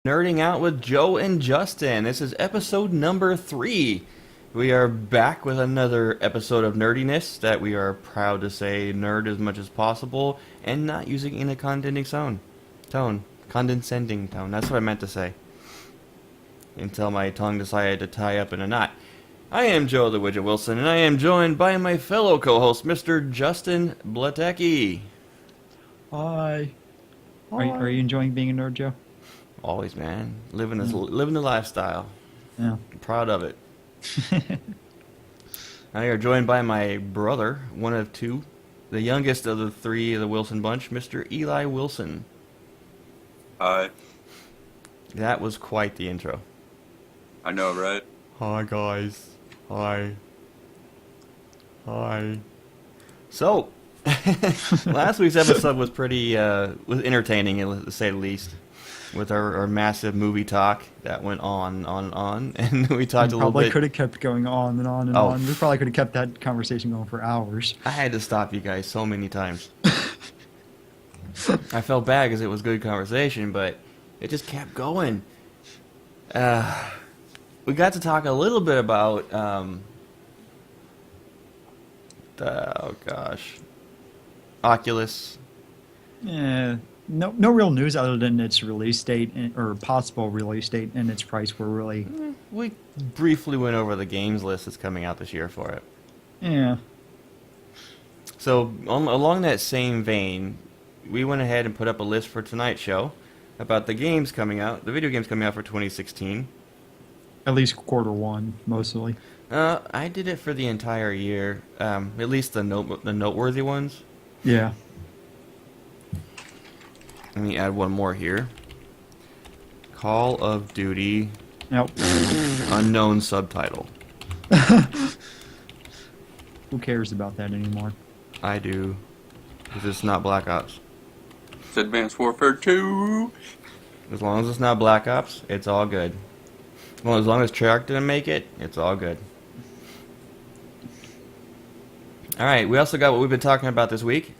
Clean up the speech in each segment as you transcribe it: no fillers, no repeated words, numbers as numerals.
Nerding Out with Joe and Justin. This is episode number 3. We are back with another episode of nerdiness that we are proud to say nerd as much as possible and not using in a condescending tone. That's what I meant to say. Until my tongue decided to tie up in a knot. I am Joe the Widget Wilson, and I am joined by my fellow co-host, Mr. Justin Blatecki. Hi. Are you enjoying being a nerd, Joe? Always, man. Living the lifestyle. Yeah. I'm proud of it. I are joined by my brother, one of two, the youngest of the three of the Wilson bunch, Mr. Eli Wilson. Hi. That was quite the intro. I know, right? Hi, guys. Hi. Hi. So, last week's episode was was entertaining, to say the least. With our massive movie talk that went on, and we talked a little bit. Probably could have kept going on and on and on. We probably could have kept that conversation going for hours. I had to stop you guys so many times. I felt bad because it was good conversation, but it just kept going. We got to talk a little bit about Oculus. Yeah. No real news other than its release date or possible release date and its price were really. We briefly went over the games list that's coming out this year for it. Yeah. So along that same vein, we went ahead and put up a list for tonight's show about the games coming out, the video games coming out for 2016. At least quarter one, mostly. I did it for the entire year, at least the noteworthy ones. Yeah. Let me add one more here. Call of Duty. Yep. Unknown subtitle. Who cares about that anymore? I do. Because it's not Black Ops. It's Advanced Warfare 2. As long as it's not Black Ops, it's all good. Well, as long as Treyarch didn't make it, it's all good. Alright, we also got what we've been talking about this week.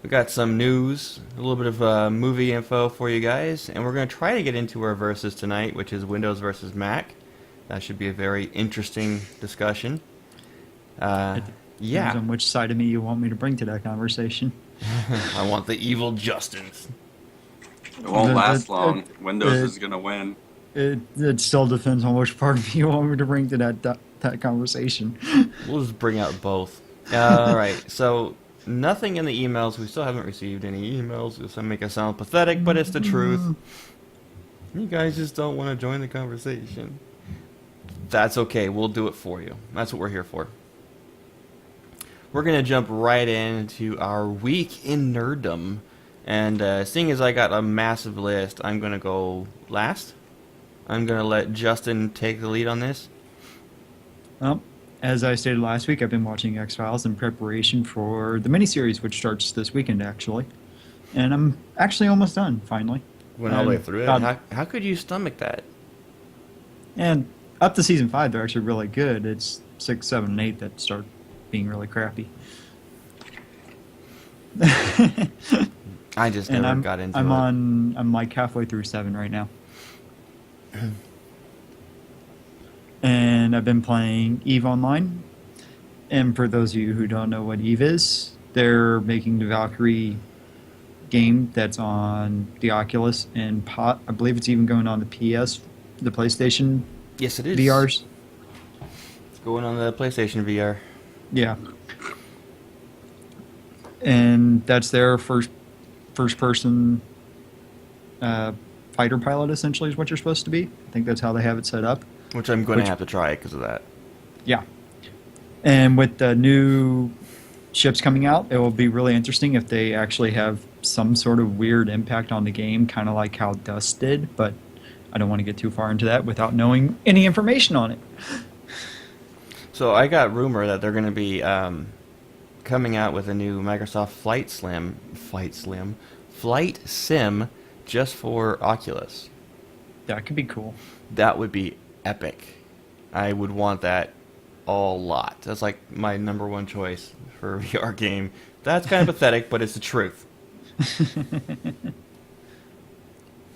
We got some news, a little bit of movie info for you guys, and we're going to try to get into our versus tonight, which is Windows versus Mac. That should be a very interesting discussion. Depends Yeah. on which side of me you want me to bring to that conversation. I want the evil Justins. It won't last It- long. it- Windows it- is going to win. It still depends on which part of me you want me to bring to that conversation. We'll just bring out both. Alright, so nothing in the emails. We still haven't received any emails. This will make us sound pathetic, but it's the truth. You guys just don't want to join the conversation. That's okay. We'll do it for you. That's what we're here for. We're going to jump right into our week in nerddom. And seeing as I got a massive list, I'm going to go last. I'm going to let Justin take the lead on this. Well, as I stated last week, I've been watching X-Files in preparation for the miniseries, which starts this weekend, actually. And I'm actually almost done, finally. Went all the way And through it. about- How could you stomach that? And up to season 5, they're actually really good. It's 6, 7, and 8 that start being really crappy. I just And never got into it. I'm like halfway through 7 right now. And I've been playing EVE Online. And for those of you who don't know what EVE is, they're making the Valkyrie game that's on the Oculus and I believe it's even going on the PS, the PlayStation Yes, it is. VRs. It's going on the PlayStation VR. Yeah. And that's their first person fighter pilot, essentially, is what you're supposed to be. I think that's how they have it set up. Which I'm going Which- to have to try because of that. Yeah. And with the new ships coming out, it will be really interesting if they actually have some sort of weird impact on the game, kind of like how Dust did, but I don't want to get too far into that without knowing any information on it. So I got rumor that they're going to be coming out with a new Microsoft Flight Sim just for Oculus. That could be cool. That would be epic. I would want that a lot. That's like my number one choice for a VR game. That's kind of pathetic, but it's the truth.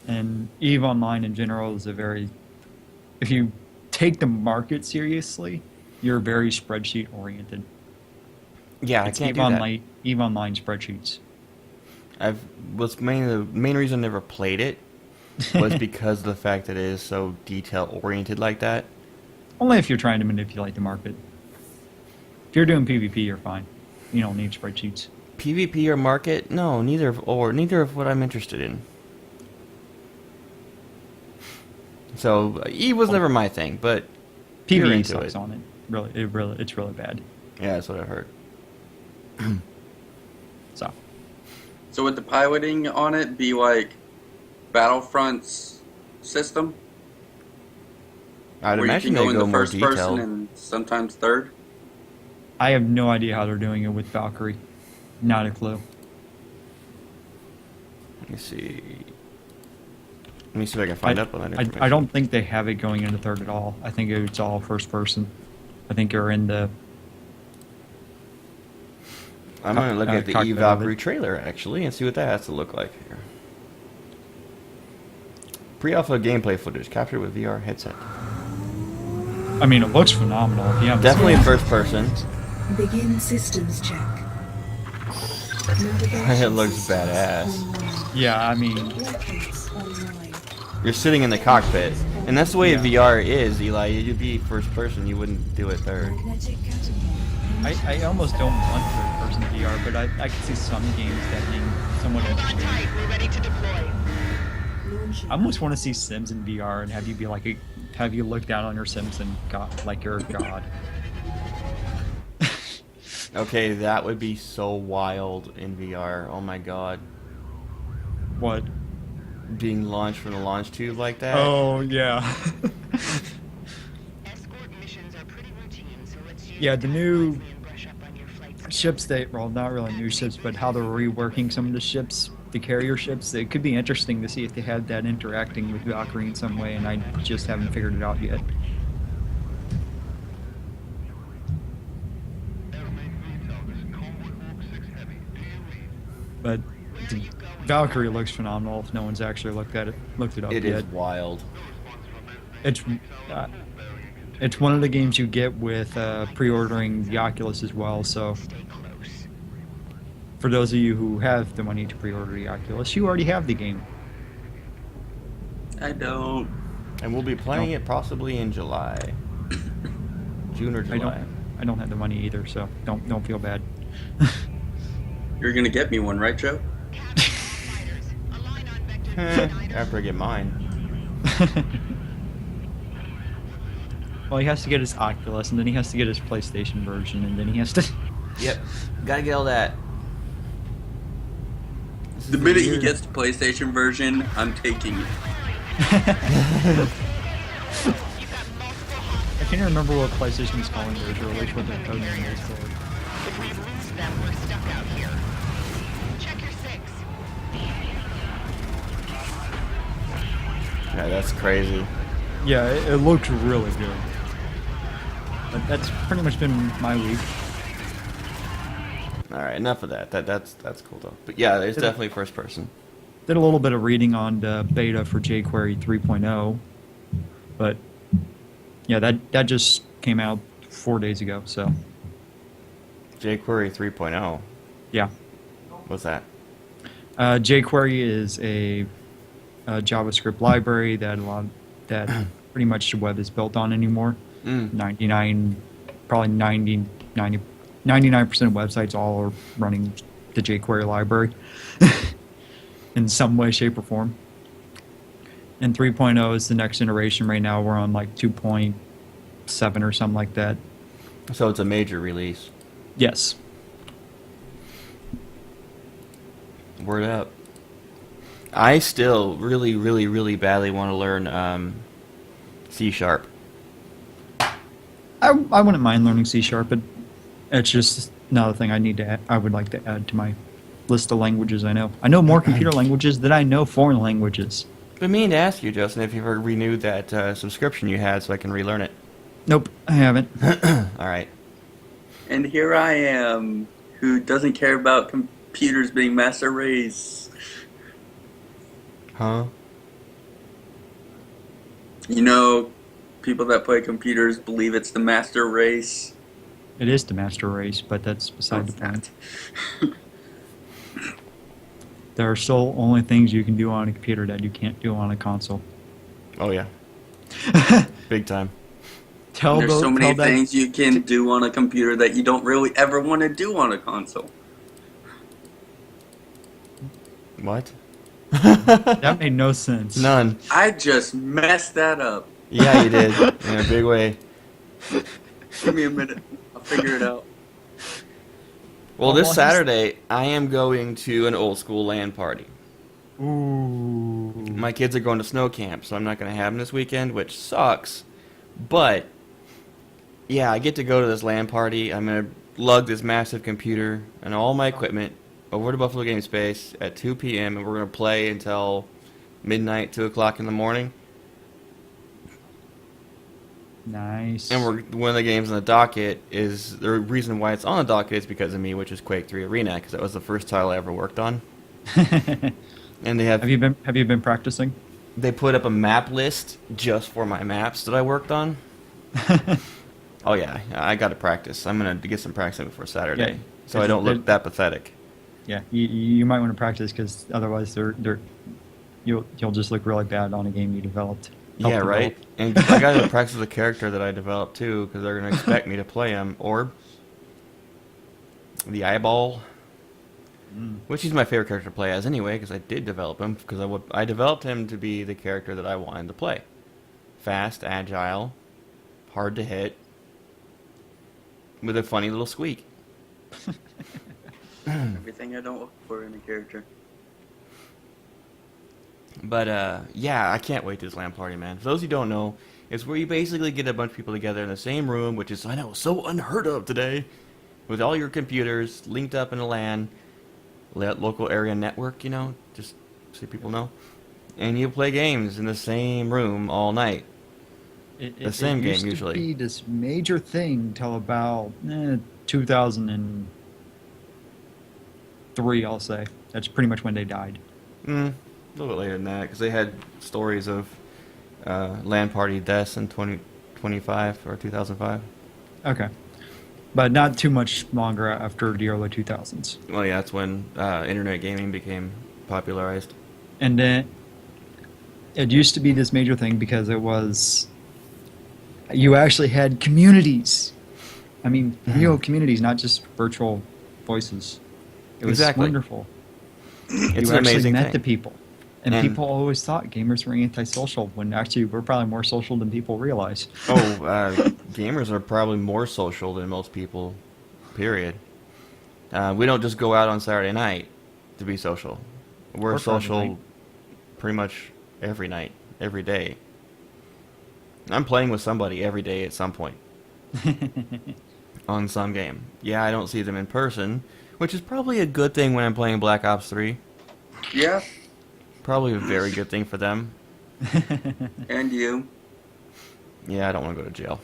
And EVE Online in general is a very, if you take the market seriously, you're very spreadsheet oriented. Yeah, It's I can't EVE do that. Online, EVE Online spreadsheets. The main reason I never played it was because of the fact that it is so detail oriented like that. Only if you're trying to manipulate the market. If you're doing PvP, you're fine. You don't need spreadsheets. PvP or market? No, neither of what I'm interested in. So E was never my thing, but you're PvE into sucks it. on it. It's really bad. Yeah, that's what I've heard. So So would the piloting on it be like Battlefront's system? I'd where you imagine can they go go in the more first person detailed. and sometimes third? I have no idea how they're doing it with Valkyrie. Not a clue. Let me see. Let me see if I can find up on that information. I don't think they have it going into third at all. I think it's all first person. I think you're in the. I'm going to look at the cockpit E of Valkyrie it. trailer, actually, and see what that has to look like here. Pre-alpha gameplay footage captured with VR headset. I mean, it looks phenomenal. If you haven't Definitely seen first person. Begin systems check. It looks badass. it. Yeah, I mean, Locates online. You're sitting in the cockpit, and that's the way Yeah. VR is, Eli. You'd be first person. You wouldn't do it third. Magnetic catapult. I almost don't want third person VR, but I can see some games that being somewhat interesting. We're ready to deploy. Launching. I almost want to see Sims in VR and have you be like have you look down on your Sims and God, like you're a god. Okay, that would be so wild in VR. Oh my god. What? Being launched from the launch tube like that. Oh yeah. Escort missions are pretty routine, so let's use Yeah, the new wisely and brush up on your flight ships well, not really new ships, but how they're reworking some of the ships, the carrier ships. It could be interesting to see if they had that interacting with Valkyrie in some way, and I just haven't figured it out yet. But the Valkyrie looks phenomenal. If no one's actually looked it up It yet. is wild. It's uh, it's one of the games you get with pre-ordering the Oculus as well. So Stay close. for those of you who have the money to pre-order the Oculus, you already have the game. I don't. And we'll be playing it possibly in July. June or July. I don't have the money either, so don't feel bad. You're gonna get me one, right, Joe? Fighters, align on vector 29. After I get mine. Well, he has to get his Oculus, and then he has to get his PlayStation version, and then he has to. Yep. Gotta get all that. This is The minute he year- gets the PlayStation version, I'm taking it. I can't remember what PlayStation is calling theirs, or at least what their code name is for it. If we lose them, we're stuck out here. Check your six. Yeah, that's crazy. Yeah, it looked really good. But that's pretty much been my week. All right, enough of that. That's cool though. But yeah, it's definitely first person. Did a little bit of reading on the beta for jQuery 3.0, but yeah, that just came out 4 days ago. So jQuery 3.0. yeah, What's that? jQuery is a JavaScript library that pretty much the web is built on anymore. 99, probably 99% of websites all are running the jQuery library in some way, shape, or form. And 3.0 is the next generation. Right now, we're on like 2.7 or something like that. So it's a major release. Yes. Word up. I still really, really, really badly want to learn C#. I wouldn't mind learning C#, but it's just another thing I would like to add to my list of languages I know. I know more computer languages than I know foreign languages. Been meaning to ask you, Justin, if you've ever renewed that subscription you had so I can relearn it. Nope, I haven't. All right. And here I am, who doesn't care about computers being master race. Huh? You know, people that play computers believe it's the master race. It is the master race, but that's beside the It's point. not. There are still only things you can do on a computer that you can't do on a console. Oh yeah, big time. There's so many tell that- things you can do on a computer that you don't really ever want to do on a console. What? That made no sense. None. I just messed that up. Yeah, you did in a big way. Give me a minute. I'll figure it out. Well, this Well, he's- Saturday I am going to an old school LAN party. Ooh. My kids are going to snow camp, so I'm not going to have them this weekend, which sucks. But yeah, I get to go to this LAN party. I'm going to lug this massive computer and all my equipment over to Buffalo Game Space at 2 p.m. and we're going to play until midnight, 2 o'clock in the morning. Nice. And one of the games on the docket is the reason why it's on the docket is because of me, which is Quake 3 Arena, because that was the first title I ever worked on. And they Have you been practicing? they put up a map list just for my maps that I worked on. Oh yeah, I got to practice. I'm gonna get some practice in before Saturday, Yeah, so I don't look that pathetic. Yeah, you might want to practice because otherwise you'll just look really bad on a game you developed. Yeah, Helped right. develop. And I got to practice the character that I developed too, because they're gonna expect me to play him. Orb, the eyeball, which is my favorite character to play as anyway, because I did develop him. Because I developed him to be the character that I wanted to play: fast, agile, hard to hit, with a funny little squeak. Everything I don't look for in a character. But yeah, I can't wait to this LAN party, man. For those who don't know, it's where you basically get a bunch of people together in the same room, which is, I know, so unheard of today, with all your computers linked up in a LAN, local area network, you know, just so people know. And you play games in the same room all night. The same game, used usually. to be this major thing till about 2003, I'll say. That's pretty much when they died. A little bit later than that, because they had stories of LAN party deaths in 2025 or 2005. Okay. But not too much longer after the early 2000s. Well, yeah, that's when internet gaming became popularized. And then it used to be this major thing because it was you actually had communities. I mean, real communities, not just virtual voices. It was Exactly. wonderful. It's You an actually amazing met thing. the people. And And- people always thought gamers were antisocial when actually we're probably more social than people realize. Oh, gamers are probably more social than most people, period. We don't just go out on Saturday night to be social. We're Or Friday social night. pretty much every night, every day. I'm playing with somebody every day at some point on some game. Yeah, I don't see them in person, which is probably a good thing when I'm playing Black Ops 3. Yeah, Probably a very good thing for them. and you. Yeah, I don't want to go to jail.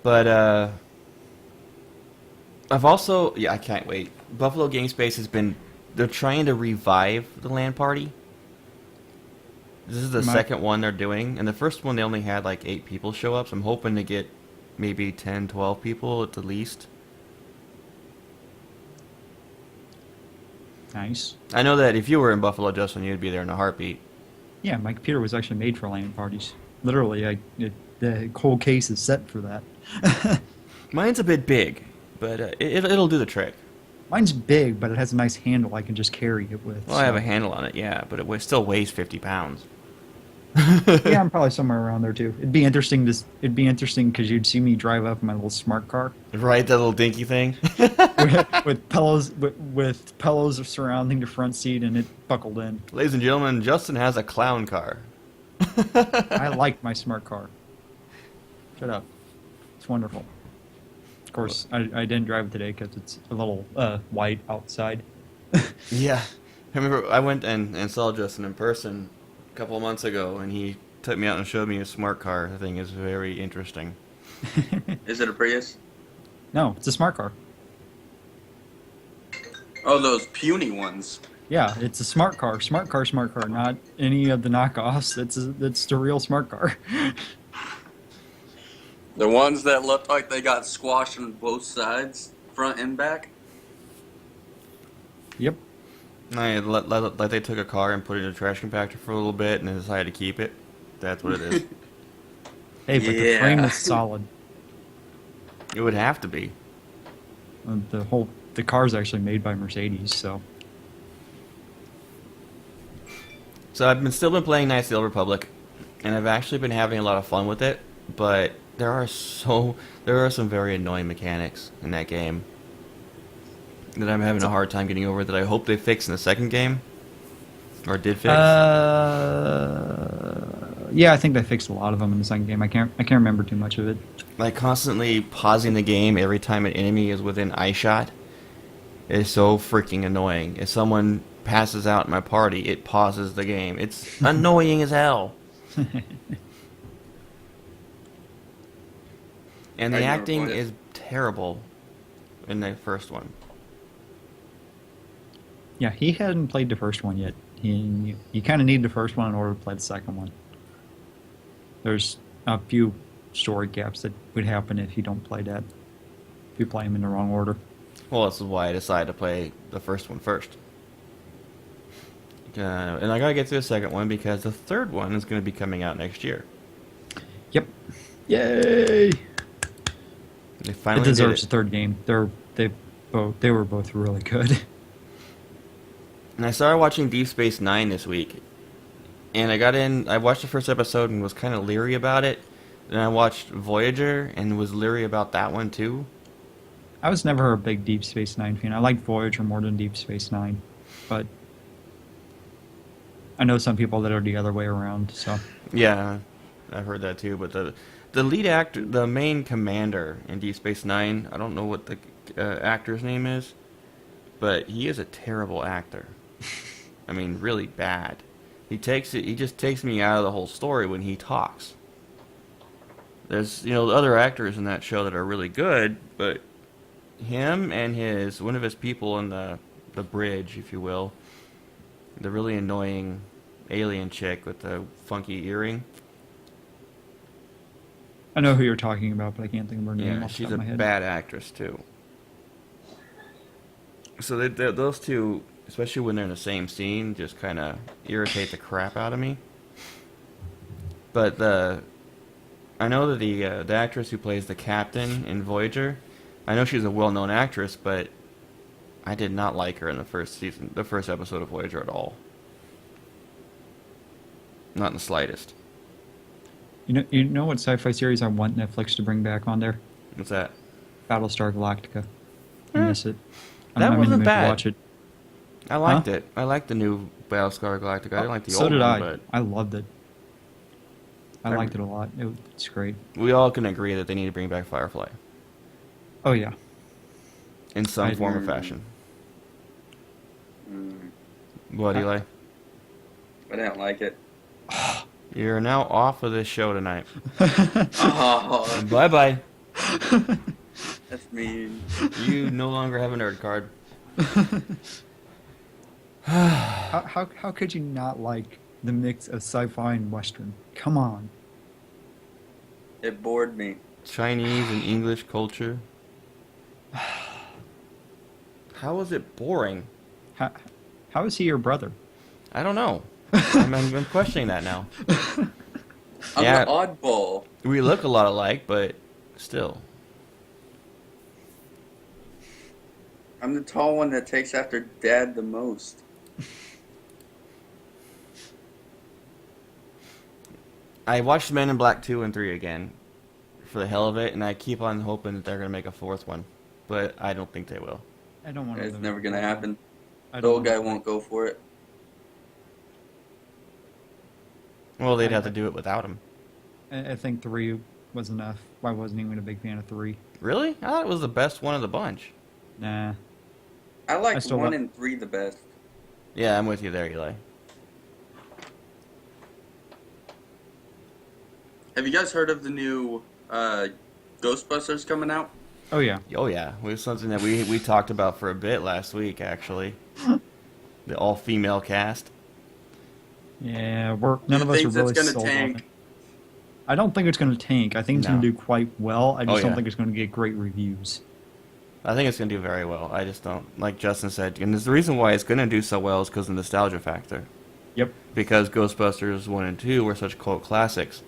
But I've also, yeah, I can't wait. Buffalo Game Space has been, they're trying to revive the LAN party. This is the second one they're doing, and the first one they only had like 8 people show up, so I'm hoping to get maybe 10, 12 people at the least. Nice. I know that if you were in Buffalo, Justin, you'd be there in a heartbeat. Yeah, my computer was actually made for LAN parties. Literally, the whole case is set for that. Mine's a bit big, but it'll do the trick. Mine's big, but it has a nice handle I can just carry it with. Well, I have so- a handle on it, yeah, but it still weighs 50 pounds. Yeah, I'm probably somewhere around there too. It'd be interesting because you'd see me drive up in my little smart car Right, that little dinky thing. with pillows surrounding the front seat and it buckled in. Ladies and gentlemen, Justin has a clown car. I like my smart car. Shut up. It's wonderful. Of course, I didn't drive it today because it's a little white outside. Yeah. I remember I went and saw Justin in person a couple of months ago, and he took me out and showed me his smart car. The thing is very interesting. Is it a Prius? No, it's a smart car. Oh, those puny ones. Yeah, it's a smart car, smart car, smart car, not any of the knockoffs. That's the real smart car. The ones that look like they got squashed on both sides, front and back. Yep. Like they took a car and put it in a trash compactor for a little bit and then decided to keep it. That's what it is. Hey, but the frame is solid. It would have to be. The car's actually made by Mercedes, so. So I've still been playing Knights of the Old Republic, and I've actually been having a lot of fun with it. But there are some very annoying mechanics in that game that I'm having a hard time getting over. That I hope they fix in the second game, or did fix. Yeah, I think they fixed a lot of them in the second game. I can't remember too much of it. Like constantly pausing the game every time an enemy is within eyeshot is so freaking annoying. If someone passes out in my party, it pauses the game. It's annoying as hell. And the I never acting played it. is terrible in the first one. Yeah, he hadn't played the first one yet. You kind of need the first one in order to play the second one. There's a few story gaps that would happen if you don't play that. If you play them in the wrong order. Well, this is why I decided to play the first one first. And I gotta get to the second one because the third one is going to be coming out next year. Yep. Yay! They It finally did deserves it. a third game. They were both really good. And I started watching Deep Space Nine this week. And I watched the first episode and was kind of leery about it. Then I watched Voyager and was leery about that one too. I was never a big Deep Space Nine fan. I liked Voyager more than Deep Space Nine, but I know some people that are the other way around. So Yeah, I've heard that too. But the lead actor, the main commander in Deep Space Nine, I don't know what the actor's name is, but he is a terrible actor. I mean, really bad. He just takes me out of the whole story when he talks. There's, other actors in that show that are really good, but him and one of his people on the bridge, if you will, the really annoying alien chick with the funky earring. I know who you're talking about, but I can't think of her name Yeah, off the she's top a of my head. bad actress too. So those two, especially when they're in the same scene, just kind of irritate the crap out of me. But I know that the actress who plays the captain in Voyager, I know she's a well-known actress, but I did not like her in the first episode of Voyager at all. Not in the slightest. You know what sci-fi series I want Netflix to bring back on there? What's that? Battlestar Galactica. I miss it. That I'm in the wasn't mood bad. to watch it. I liked it. I liked the new Battlestar Galactica. I didn't like the So old did one, I. but I loved it. I Remember- liked it a lot. It's great. we all can agree that they need to bring back Firefly Oh yeah. in some I form or agree. fashion. Mm, What, Eli? I didn't like it. You're now off of this show tonight. Oh, Bye-bye. that's mean. You no longer have a nerd card. How could you not like the mix of sci-fi and western? Come on. It bored me. Chinese and English culture. How is it boring? How is he your brother? I don't know. I'm questioning that now. I'm Yeah. the oddball. We look a lot alike, but still. I'm the tall one that takes after Dad the most. I watched Men in Black 2 and 3 again for the hell of it, and I keep on hoping that they're going to make a fourth one. But I don't think they will. I don't want to. It's never gonna happen. I The don't old guy wanna- won't go for it. Well, they'd have to do it without him. I think 3 was enough. I wasn't even a big fan of 3. Really? I thought it was the best one of the bunch. Nah. I I like still 1 like- and 3 the best. Yeah, I'm with you there, Eli. Have you guys heard of the new Ghostbusters coming out? Oh yeah. Oh yeah, it was something that we talked about for a bit last week, actually. the all-female cast. Yeah, none of us are thinks really it's gonna sold on tank? it. I don't think it's going to tank. I think it's No. going to do quite well. I just Oh, don't yeah. think it's going to get great reviews. I think it's going to do very well. I just don't, like Justin said, and the reason why it's going to do so well is because of the nostalgia factor. Yep. Because Ghostbusters 1 and 2 were such cult classics.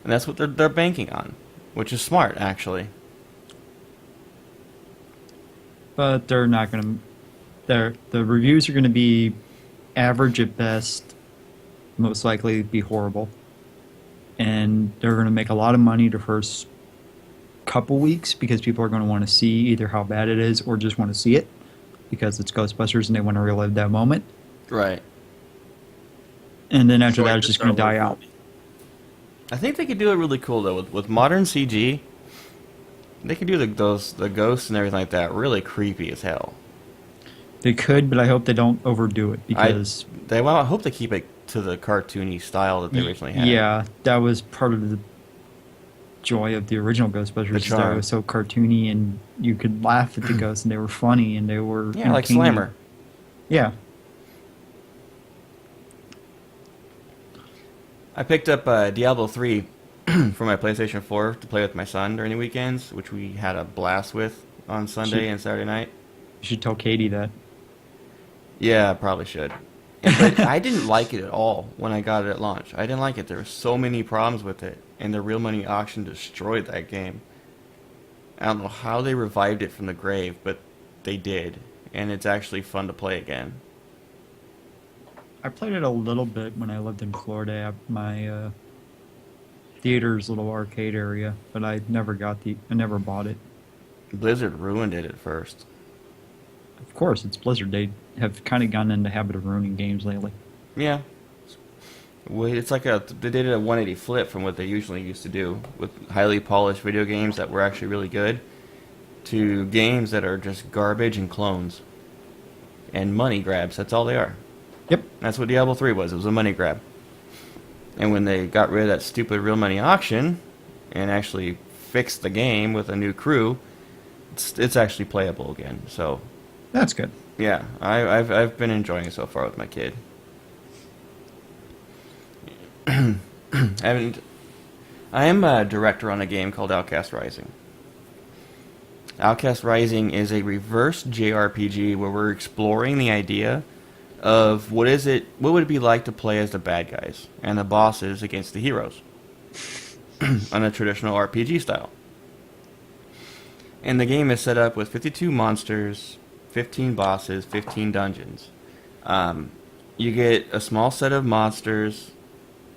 And that's what they're banking on, which is smart, actually. But they're not going to... The reviews are going to be average at best, most likely be horrible. And they're going to make a lot of money the first couple weeks because people are going to want to see either how bad it is or just want to see it because it's Ghostbusters and they want to relive that moment. Right. And then after So I that, it's just going to Star die Wars out. movie. I think they could do it really cool, though. With modern CG, they could do the ghosts and everything like that really creepy as hell. They could, but I hope they don't overdo it because... I hope they keep it to the cartoony style that they originally had. Yeah, that was part of the joy of the original Ghostbusters. The Is that it charm. was so cartoony, and you could laugh at the ghosts, and they were funny, and they were Yeah, like entertaining. Slammer. Yeah, I picked up Diablo 3 for my PlayStation 4 to play with my son during the weekends, which we had a blast with on Sunday and Saturday night. you should tell Katie that. Yeah, I probably should. But I didn't like it at all when I got it at launch. I didn't like it. There were so many problems with it, and the real money auction destroyed that game. I don't know how they revived it from the grave, but they did, and it's actually fun to play again. I played it a little bit when I lived in Florida at my theater's little arcade area, but I never bought it. Blizzard ruined it at first. Of course, it's Blizzard. They have kind of gotten in the habit of ruining games lately. Yeah. Wait, it's like they did a 180 flip from what they usually used to do with highly polished video games that were actually really good to games that are just garbage and clones and money grabs. That's all they are. Yep. That's what Diablo 3 was. It was a money grab. And when they got rid of that stupid real money auction and actually fixed the game with a new crew, it's actually playable again. So, That's good. yeah, I've been enjoying it so far with my kid. And I am a director on a game called Outcast Rising. Outcast Rising is a reverse JRPG where we're exploring the idea of what would it be like to play as the bad guys and the bosses against the heroes on a traditional RPG style. And the game is set up with 52 monsters, 15 bosses, 15 dungeons. You get a small set of monsters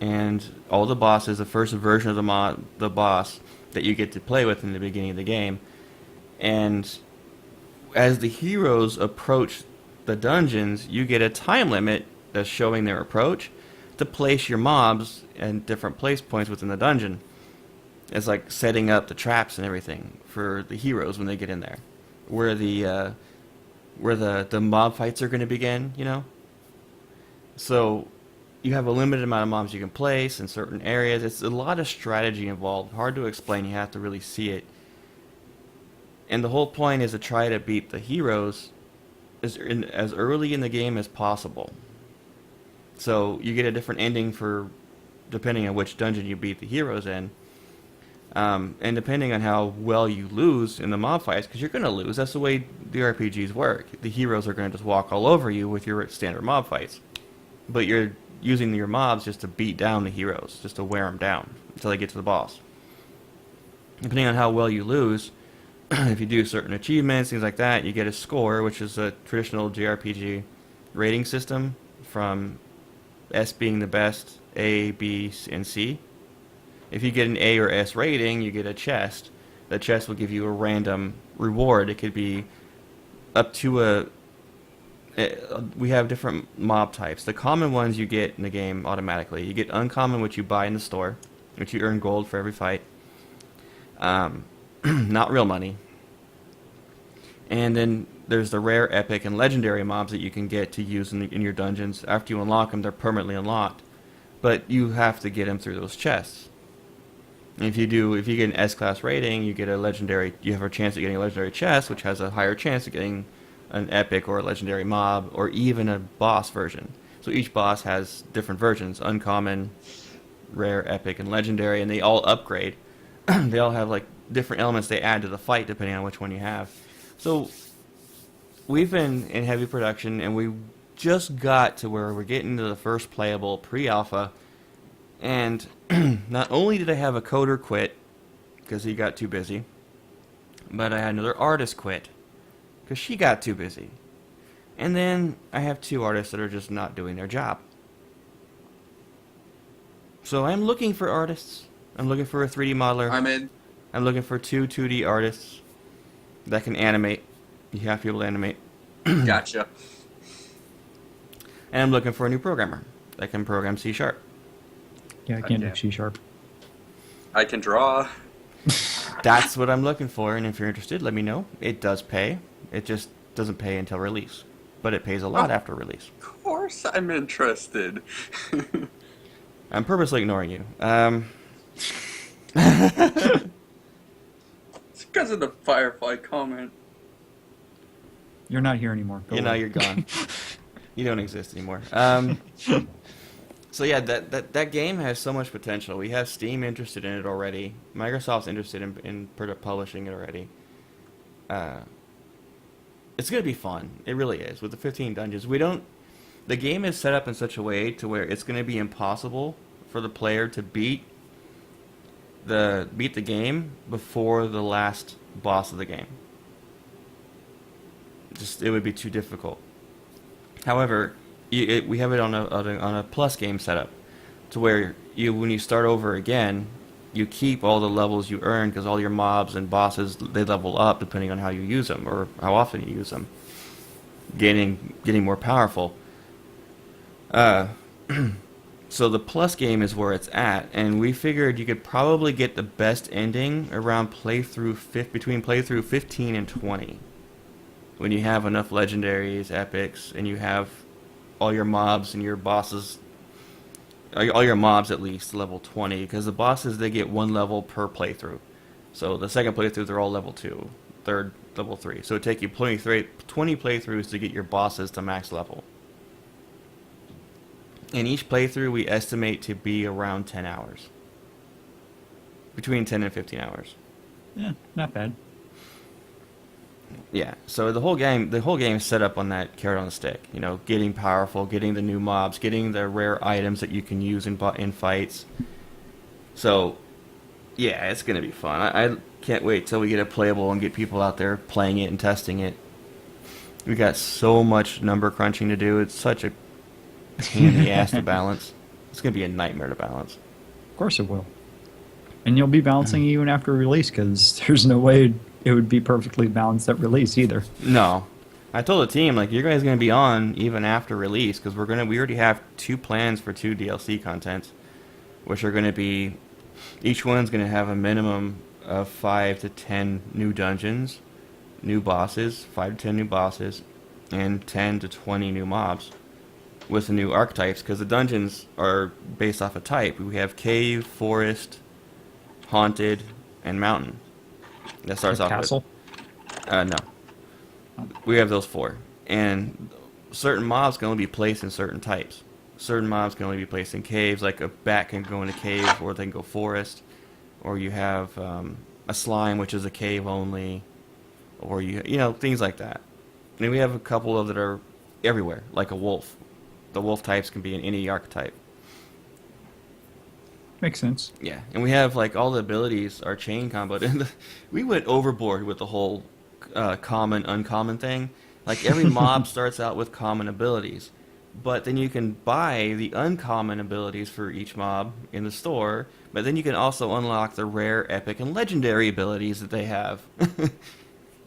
and all the bosses, the first version of the boss that you get to play with in the beginning of the game. And as the heroes approach the dungeons, you get a time limit that's showing their approach to place your mobs in different place points within the dungeon. It's like setting up the traps and everything for the heroes when they get in there, where the mob fights are going to begin. You know, so you have a limited amount of mobs you can place in certain areas. It's a lot of strategy involved. Hard to explain. You have to really see it. And the whole point is to try to beat the heroes as early in the game as possible. So you get a different ending for depending on which dungeon you beat the heroes in. And depending on how well you lose in the mob fights, because you're going to lose, that's the way the RPGs work. The heroes are going to just walk all over you with your standard mob fights. But you're using your mobs just to beat down the heroes, just to wear them down until they get to the boss. Depending on how well you lose, if you do certain achievements, things like that, you get a score, which is a traditional JRPG rating system from S being the best, A, B, and C. If you get an A or S rating, you get a chest. The chest will give you a random reward. It could be up to we have different mob types. The common ones you get in the game automatically. You get uncommon, which you buy in the store, which you earn gold for every fight. Not real money. And then there's the rare, epic, and legendary mobs that you can get to use in your dungeons. After you unlock them, they're permanently unlocked. But you have to get them through those chests. And if you get an S-class rating, you have a chance of getting a legendary chest, which has a higher chance of getting an epic or a legendary mob, or even a boss version. So each boss has different versions: uncommon, rare, epic, and legendary, and they all upgrade. They all have like different elements they add to the fight depending on which one you have. So we've been in heavy production, and we just got to where we're getting to the first playable pre-alpha, and not only did I have a coder quit because he got too busy, but I had another artist quit because she got too busy. And then I have 2 artists that are just not doing their job. So I'm looking for artists. I'm looking for a 3D modeler. I'm in. I'm looking for 2 2D artists that can animate. You have to be able to animate. Gotcha. And I'm looking for a new programmer that can program C#. Yeah, I can't do Okay. C#. I can draw. That's what I'm looking for, and if you're interested, let me know. It does pay. It just doesn't pay until release. But it pays a lot after release. Of course I'm interested. I'm purposely ignoring you. It's because of the Firefly comment. You're not here anymore. Go You know, away. you're gone. You don't exist anymore. So yeah, that game has so much potential. We have Steam interested in it already. Microsoft's interested in publishing it already. It's gonna be fun. It really is. With the 15 dungeons, the game is set up in such a way to where it's gonna be impossible for the player to beat the game before the last boss of the game. It would be too difficult. However, we have it on a plus game setup, to where when you start over again, you keep all the levels you earn, because all your mobs and bosses, they level up depending on how you use them or how often you use them, getting more powerful. So the plus game is where it's at, and we figured you could probably get the best ending around between playthrough 15 and 20. When you have enough legendaries, epics, and you have all your mobs and your bosses, all your mobs at least level 20, because the bosses, they get 1 level per playthrough. So the second playthrough, they're all level 2, third level 3. So it take you 20 playthroughs to get your bosses to max level. And each playthrough we estimate to be around 10 hours. Between 10 and 15 hours. Yeah, not bad. Yeah, so the whole game is set up on that carrot on the stick. You know, getting powerful, getting the new mobs, getting the rare items that you can use in fights. So, yeah, it's gonna be fun. I can't wait till we get it playable and get people out there playing it and testing it. We got so much number crunching to do. It's such a pain in the ass to balance. It's gonna be a nightmare to balance. Of course it will. And you'll be balancing even after release, because there's no way it would be perfectly balanced at release either. No, I told the team, like, you guys gonna be on even after release, because we already have 2 plans for 2 DLC contents, which are gonna be, each one's gonna have a minimum of 5 to 10 new dungeons, new bosses, 5 to 10 new bosses, and 10 to 20 new mobs with the new archetypes, because the dungeons are based off a type. We have cave, forest, haunted, and mountain. That starts off Castle? with no. We have those 4, and certain mobs can only be placed in certain types. Certain mobs can only be placed in caves, like a bat can go in a cave, or they can go forest. Or you have a slime, which is a cave only, or you know, things like that. And we have a couple of that are everywhere, like a wolf. The wolf types can be in any archetype. Makes sense. Yeah, and we have, like, all the abilities are chain comboed. We went overboard with the whole common, uncommon thing. Like, every mob starts out with common abilities, but then you can buy the uncommon abilities for each mob in the store, but then you can also unlock the rare, epic, and legendary abilities that they have.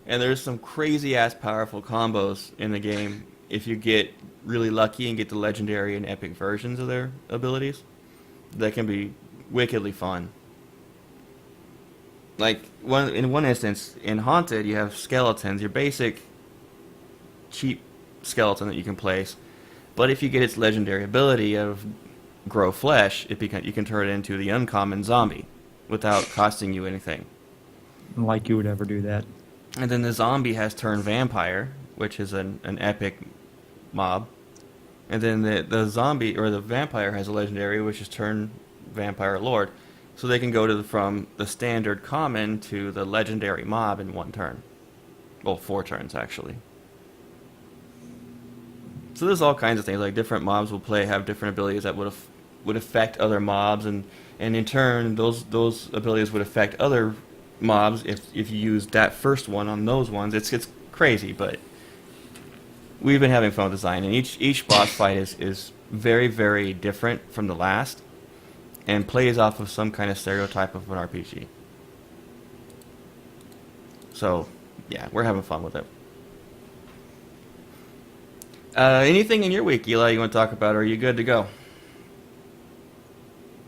And there's some crazy-ass powerful combos in the game if you get really lucky and get the legendary and epic versions of their abilities. That can be wickedly fun. Like, in one instance, in Haunted, you have skeletons, your basic cheap skeleton that you can place. But if you get its legendary ability of grow flesh, you can turn it into the uncommon zombie without costing you anything. Like you would ever do that. And then the zombie has turned vampire, which is an epic mob. And then the zombie or the vampire has a legendary, which is turn vampire lord. So they can go from the standard common to the legendary mob in 1 turn. Well, 4 turns actually. So there's all kinds of things, like different mobs will have different abilities that would affect other mobs, and in turn those abilities would affect other mobs if you use that first one on those ones. It's crazy, but we've been having fun with design, and each boss fight is very, very different from the last, and plays off of some kind of stereotype of an RPG. So yeah, we're having fun with it. Anything in your week, Eli, you want to talk about, or are you good to go?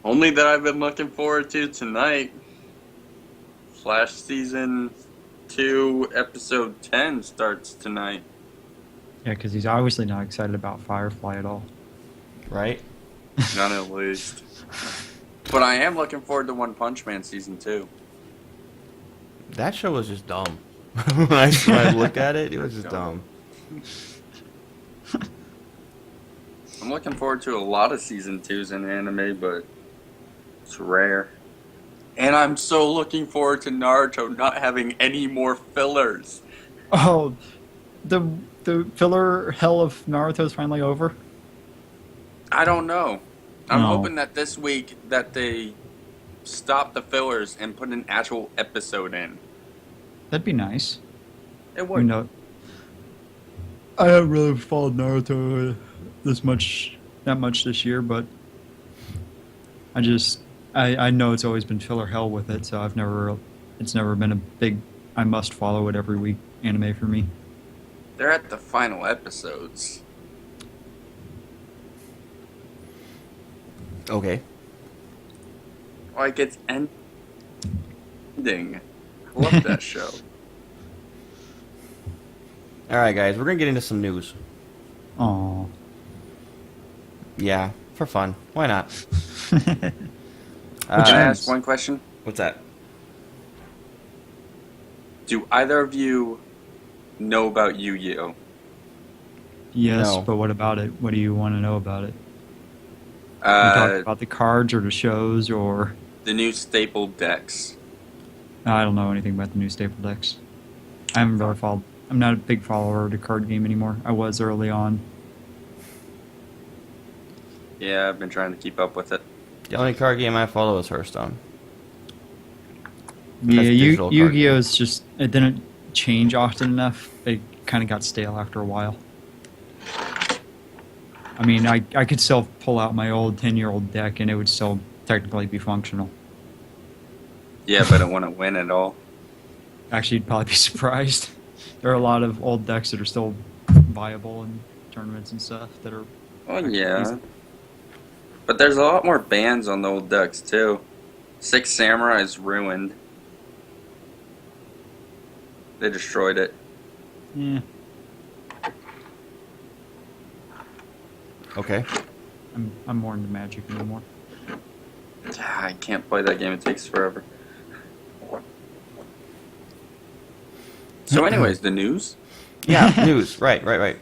Only that I've been looking forward to tonight. Flash Season 2, Episode 10 starts tonight. Yeah, because he's obviously not excited about Firefly at all. Right? None at least. But I am looking forward to One Punch Man Season 2. That show was just dumb. when I looked at it, it was just dumb. I'm looking forward to a lot of Season 2s in anime, but it's rare. And I'm so looking forward to Naruto not having any more fillers. Oh, the filler hell of Naruto's finally over? I don't know. I'm No. hoping that this week that they stop the fillers and put an actual episode in. That'd be nice. It You would. know, I haven't really followed Naruto that much this year, but I know it's always been filler hell with it, so it's never been a big I must follow it every week anime for me. They're at the final episodes. Okay. Like, it's ending. I love that show. Alright, guys, we're going to get into some news. Aw. Yeah, for fun. Why not? Can I ask one question? What's that? Do either of you know about Yu-Gi-Oh? Yes, No. but what about it? What do you want to know about it? You talk about the cards or the shows or... The new staple decks. I don't know anything about the new staple decks. I haven't really followed... I'm not a big follower of the card game anymore. I was early on. Yeah, I've been trying to keep up with it. The only card game I follow is Hearthstone. Yeah, digital card Yu-Gi-Oh! Is just... It didn't change often enough. It kind of got stale after a while. I mean, I could still pull out my old 10-year-old deck and it would still technically be functional. Yeah, but I want to win it all. Actually, you'd probably be surprised. There are a lot of old decks that are still viable in tournaments and stuff that are... Oh, actually yeah. easy. But there's a lot more bans on the old decks, too. Six Samurai is ruined. They destroyed it. Yeah, Okay. I'm more into Magic anymore. I can't play that game. It takes forever. So anyways, the news? Yeah, news. Right.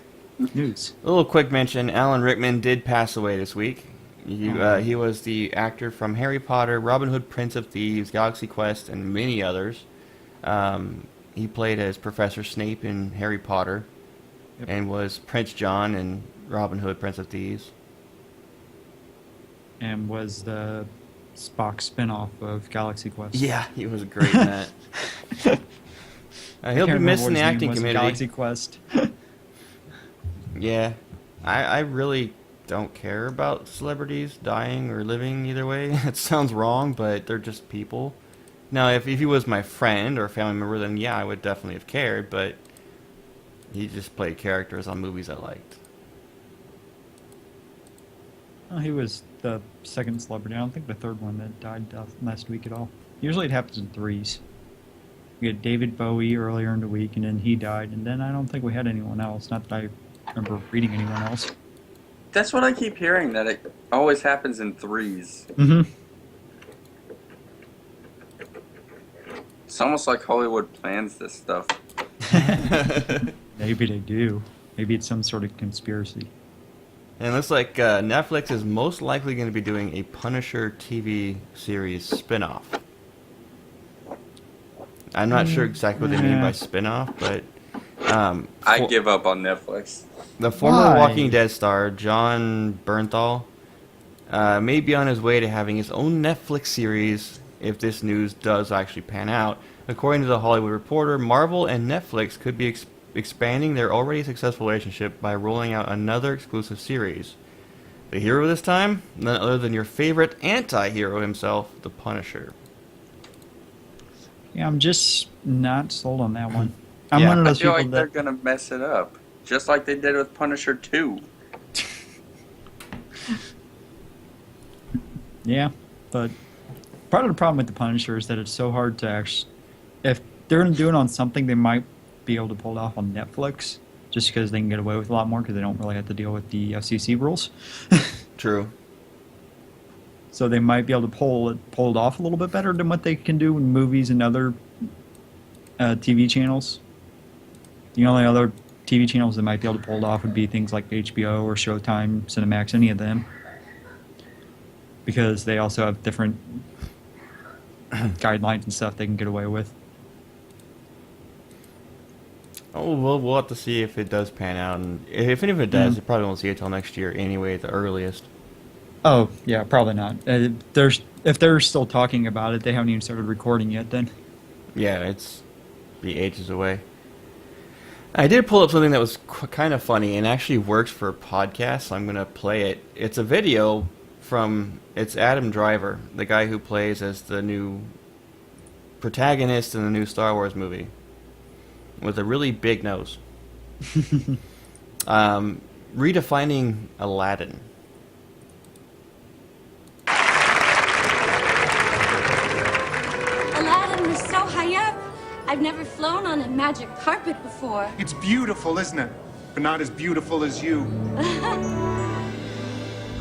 News. A little quick mention, Alan Rickman did pass away this week. He was the actor from Harry Potter, Robin Hood, Prince of Thieves, Galaxy Quest, and many others. He played as Professor Snape in Harry Potter, Yep. and was Prince John in Robin Hood, Prince of Thieves. And was the Spock spin-off of Galaxy Quest. Yeah, he was great in that. He'll be missed in the acting community. Galaxy Quest. Yeah, I really don't care about celebrities dying or living either way. It sounds wrong, but they're just people. Now, if he was my friend or a family member, then yeah, I would definitely have cared, but he just played characters on movies I liked. Well, he was the second celebrity. I don't think the third one that died last week at all. Usually it happens in threes. We had David Bowie earlier in the week, and then he died, and then I don't think we had anyone else. Not that I remember reading anyone else. That's what I keep hearing, that it always happens in threes. Mm-hmm. It's almost like Hollywood plans this stuff. Maybe they do. Maybe it's some sort of conspiracy. And it looks like Netflix is most likely going to be doing a Punisher TV series spin-off. I'm not sure exactly what they mean by spin-off, but I give up on Netflix. the former Why? Walking Dead star, John Bernthal, may be on his way to having his own Netflix series if this news does actually pan out. According to The Hollywood Reporter, Marvel and Netflix could be expanding their already successful relationship by rolling out another exclusive series. The hero this time? None other than your favorite anti-hero himself, the Punisher. Yeah, I'm just not sold on that one. I'm Yeah. one of I those feel people like they're that. gonna mess it up, just like they did with Punisher 2. Yeah, but part of the problem with the Punisher is that it's so hard to actually. If they're going to do it on something, they might be able to pull it off on Netflix, just because they can get away with a lot more because they don't really have to deal with the FCC rules. True. So they might be able to pull it off a little bit better than what they can do in movies and other TV channels. The only other TV channels that might be able to pull it off would be things like HBO or Showtime, Cinemax, any of them, because they also have different guidelines and stuff they can get away with. Oh, we'll have to see if it does pan out, and if any of it does, you probably won't see it till next year anyway, at the earliest. Oh yeah, probably not. If they're still talking about it, they haven't even started recording yet. Then Yeah, it's be ages away. I did pull up something that was kind of funny and actually works for podcasts, so I'm going to play it. It's a video it's Adam Driver, the guy who plays as the new protagonist in the new Star Wars movie, with a really big nose. Redefining Aladdin. Aladdin, we're so high up. I've never flown on a magic carpet before. It's beautiful, isn't it? But not as beautiful as you.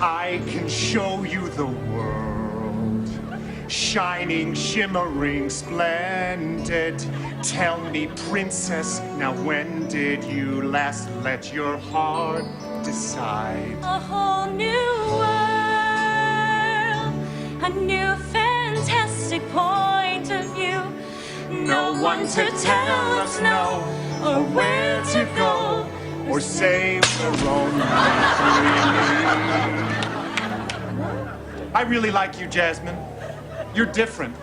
I can show you the world. Shining, shimmering, splendid. Tell me, princess, now when did you last let your heart decide? A whole new world, a new fantastic point of view. No one to tell us no, or where to go, or say we're only free. I really like you, Jasmine. You're different.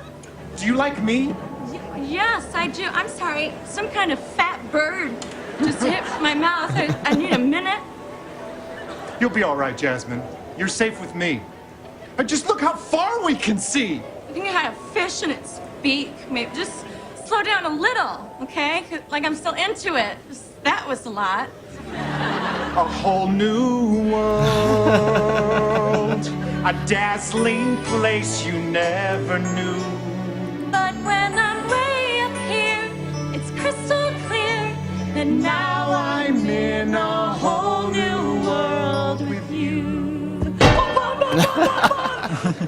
Do you like me? Yes, I do. I'm sorry. Some kind of fat bird just hit my mouth. I need a minute. You'll be all right, Jasmine. You're safe with me. But just look how far we can see. I think I had a fish in its beak. Maybe just slow down a little, okay? 'Cause, like, I'm still into it. That was a lot. A whole new world. A dazzling place you never knew. But when I'm way up here, it's crystal clear that now I'm in a whole new world with you.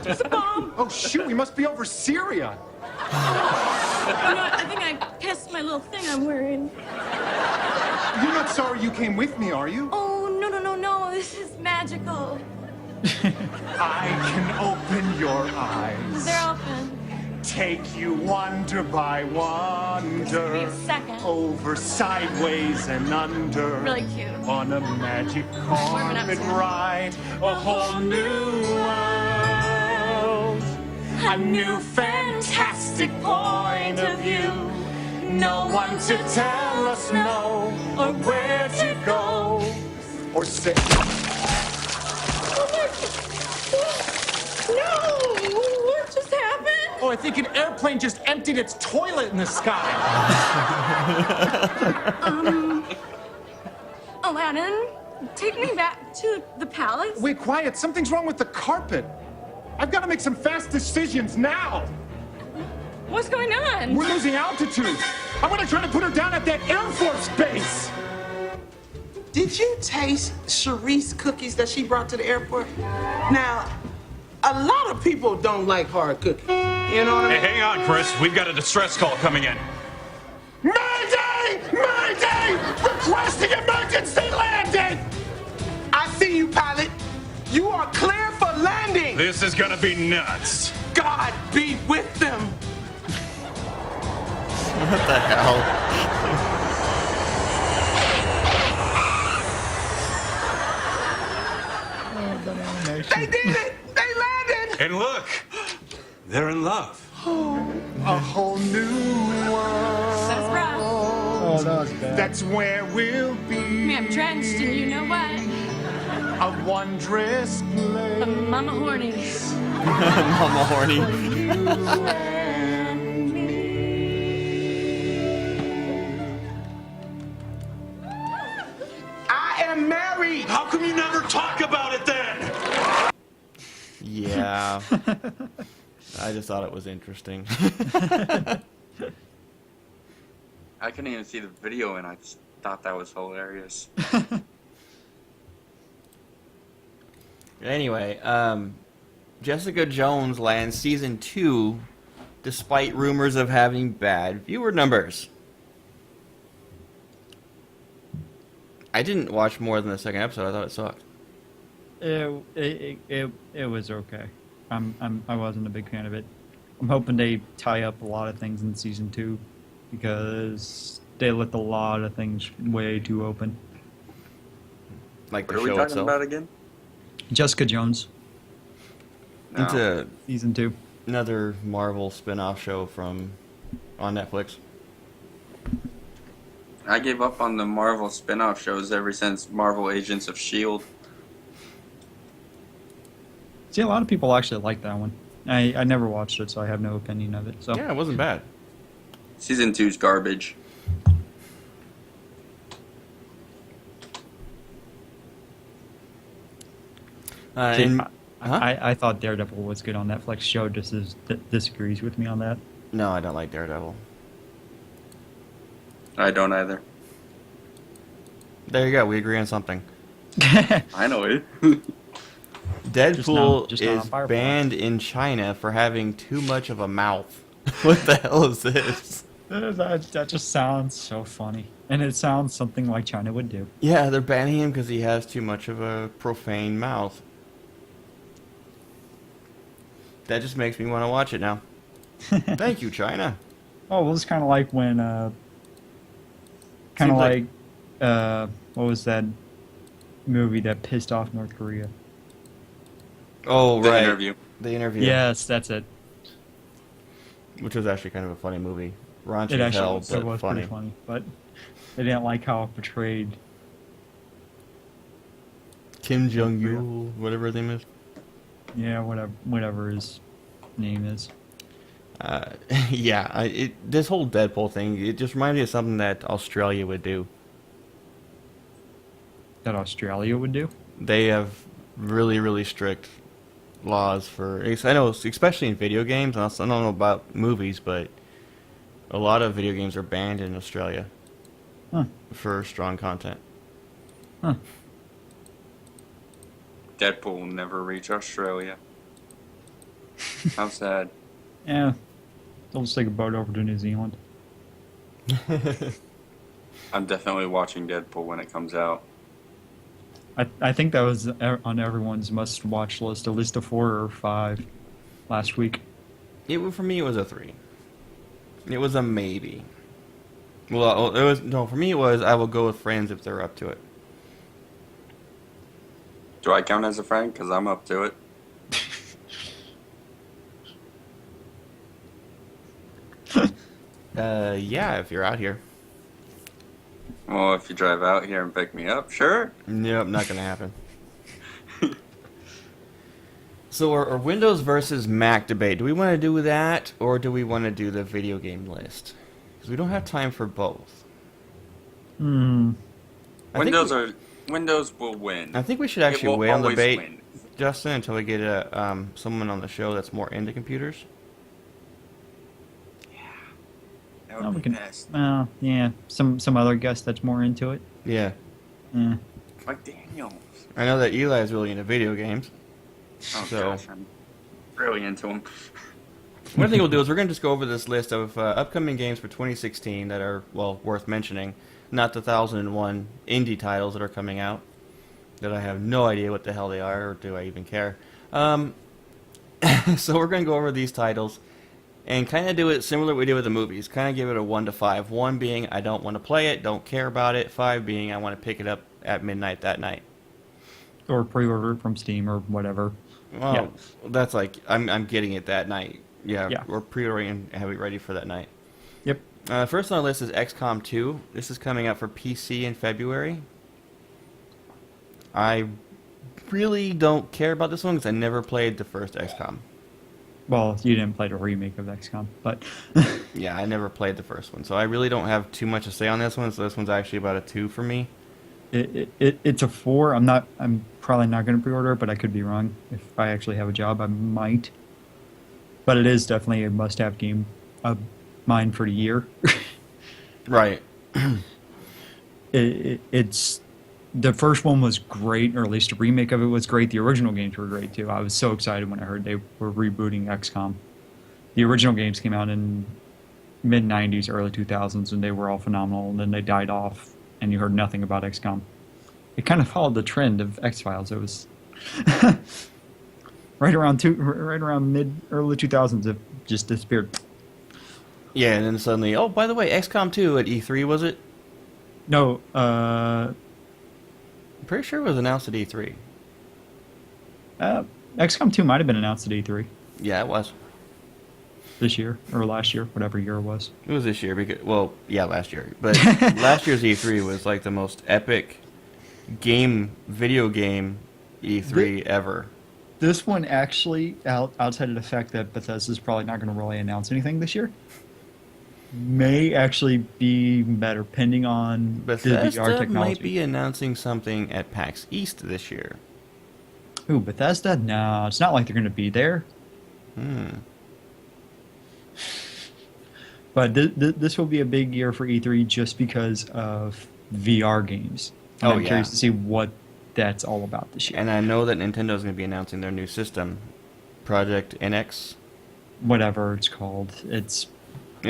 Just a bomb. Oh, shoot, we must be over Syria. You know what? I think I pissed my little thing I'm wearing. You're not sorry you came with me, are you? Oh, no. This is magical. I can open your eyes. They're open. Take you wonder by wonder. Wait a second. Over, sideways, and under. Really cute. On a magic Warming up carpet soon. ride. A whole new world. A new fantastic point of view. No one to tell us no, or where to go, or say. No! What just happened? Oh, I think an airplane just emptied its toilet in the sky. Aladdin, take me back to the palace. Wait, quiet. Something's wrong with the carpet. I've got to make some fast decisions now. What's going on? We're losing altitude. I'm going to try to put her down at that Air Force base. Did you taste Sharice's cookies that she brought to the airport? Now, a lot of people don't like hard cookies. You know what I mean? Hey, hang on, Chris. We've got a distress call coming in. Mayday! Mayday! The Requesting emergency landing! I see you, pilot. You are clear for landing. This is gonna be nuts. God be with them. What the hell? They did it. They landed. And look, they're in love. Oh, that was bad. That's where we'll be. I'm drenched, and you know what? A wondrous place. Mama horny. Mama horny. I am married. How come you never talk about it then? Yeah. I just thought it was interesting. I couldn't even see the video, and I just thought that was hilarious. Anyway, Jessica Jones lands season 2 despite rumors of having bad viewer numbers. I didn't watch more than the second episode. I thought it sucked. It was okay. I wasn't a big fan of it. I'm hoping they tie up a lot of things in season 2 because they left a lot of things way too open. Like What the are we show talking itself. about again? Jessica Jones, No. It's season 2. another Marvel spin-off show from on Netflix. I gave up on the Marvel spin-off shows ever since Marvel Agents of S.H.I.E.L.D. See, a lot of people actually like that one. I never watched it, so I have no opinion of it. So Yeah, it wasn't bad. Season 2's garbage. See, And, huh? I thought Daredevil was good on Netflix. Show disagrees with me on that. No, I don't like Daredevil. I don't either. There you go. We agree on something. I know it. Deadpool just not on is Firefly. banned in China for having too much of a mouth. What the hell is this? That just sounds so funny, and it sounds something like China would do. Yeah, they're banning him because he has too much of a profane mouth. That just makes me want to watch it now. Thank you, China. Oh, well, it's kind of like when, kind Seems of like- like, what was that movie that pissed off North Korea? Oh, The right. interview. The interview. Yes, that's it. Which was actually kind of a funny movie. Raunchy It as hell, actually but was funny. pretty funny, but they didn't like how it portrayed. Kim Jong-il, whatever his name is. Yeah, whatever his name is. Yeah, this whole Deadpool thing, it just reminded me of something that Australia would do. That Australia would do. They have really, really strict laws for, I know, especially in video games. I don't know about movies, but a lot of video games are banned in Australia Huh. for strong content. Huh. Deadpool will never reach Australia. How sad. Yeah, they'll just take a boat over to New Zealand. I'm definitely watching Deadpool when it comes out. I think that was on everyone's must-watch list, a list of 4 or 5 last week. For me, it was a 3. It was a maybe. Well, it was no. For me, it was I will go with friends if they're up to it. Do I count as a friend? Because I'm up to it. Yeah, if you're out here. Well, if you drive out here and pick me up, sure. Nope, not gonna happen. So, our Windows versus Mac debate. Do we want to do that, or do we want to do the video game list? Because we don't have time for both. Hmm. I think Windows will win. I think we should It actually will wait on the always debate, win. Justin, until we get someone on the show that's more into computers. That Oh, would we be can. best. Yeah, some other guest that's more into it. Yeah, Like Daniel. I know that Eli is really into video games. Oh So- gosh, I'm really into him. One thing we'll do is we're going to just go over this list of upcoming games for 2016 that are, well, worth mentioning. not the 1001 indie titles that are coming out that I have no idea what the hell they are, or do I even care. So we're going to go over these titles and kind of do it similar to what we did with the movies. Kind of give it a 1 to 5. 1 being I don't want to play it, don't care about it. 5 being I want to pick it up at midnight that night. Or pre-order it from Steam or whatever. Well, Yeah. that's like I'm getting it that night. Yeah, Yeah. we're pre-ordering and have it ready for that night. Yep. First on the list is XCOM 2. This is coming out for PC in February. I really don't care about this one because I never played the first XCOM. Well, you didn't play the remake of XCOM, but Yeah, I never played the first one, so I really don't have too much to say on this one. So this one's actually about a 2 for me. it's a 4. I'm probably not going to pre-order it, but I could be wrong. If I actually have a job, I might. But it is definitely a must-have game of mine for the year. Right. It's the first one was great, or at least the remake of it was great. The original games were great too. I was so excited when I heard they were rebooting XCOM. The original games came out in mid '90s, early 2000s, and they were all phenomenal. And then they died off, and you heard nothing about XCOM. It kind of followed the trend of X-Files. It was right around early 2000s. It just disappeared. Yeah, and then suddenly, oh, by the way, XCOM 2 at E3, was it? No, I'm pretty sure it was announced at E3. XCOM 2 might have been announced at E3 Yeah, it was. this year or last year, whatever year it was. It was this year because, well, yeah, last year. But last year's E3 was like the most epic video game E3 ever. This one actually, outside of the fact that Bethesda's probably not going to really announce anything this year, may actually be better, depending on the VR Bethesda technology. might be announcing something at PAX East this year. Ooh, Bethesda? No, it's not like they're going to be there. But this will be a big year for E3 just because of VR games. And I'm curious to see what that's all about this year. And I know that Nintendo's going to be announcing their new system, Project NX. Whatever it's called. I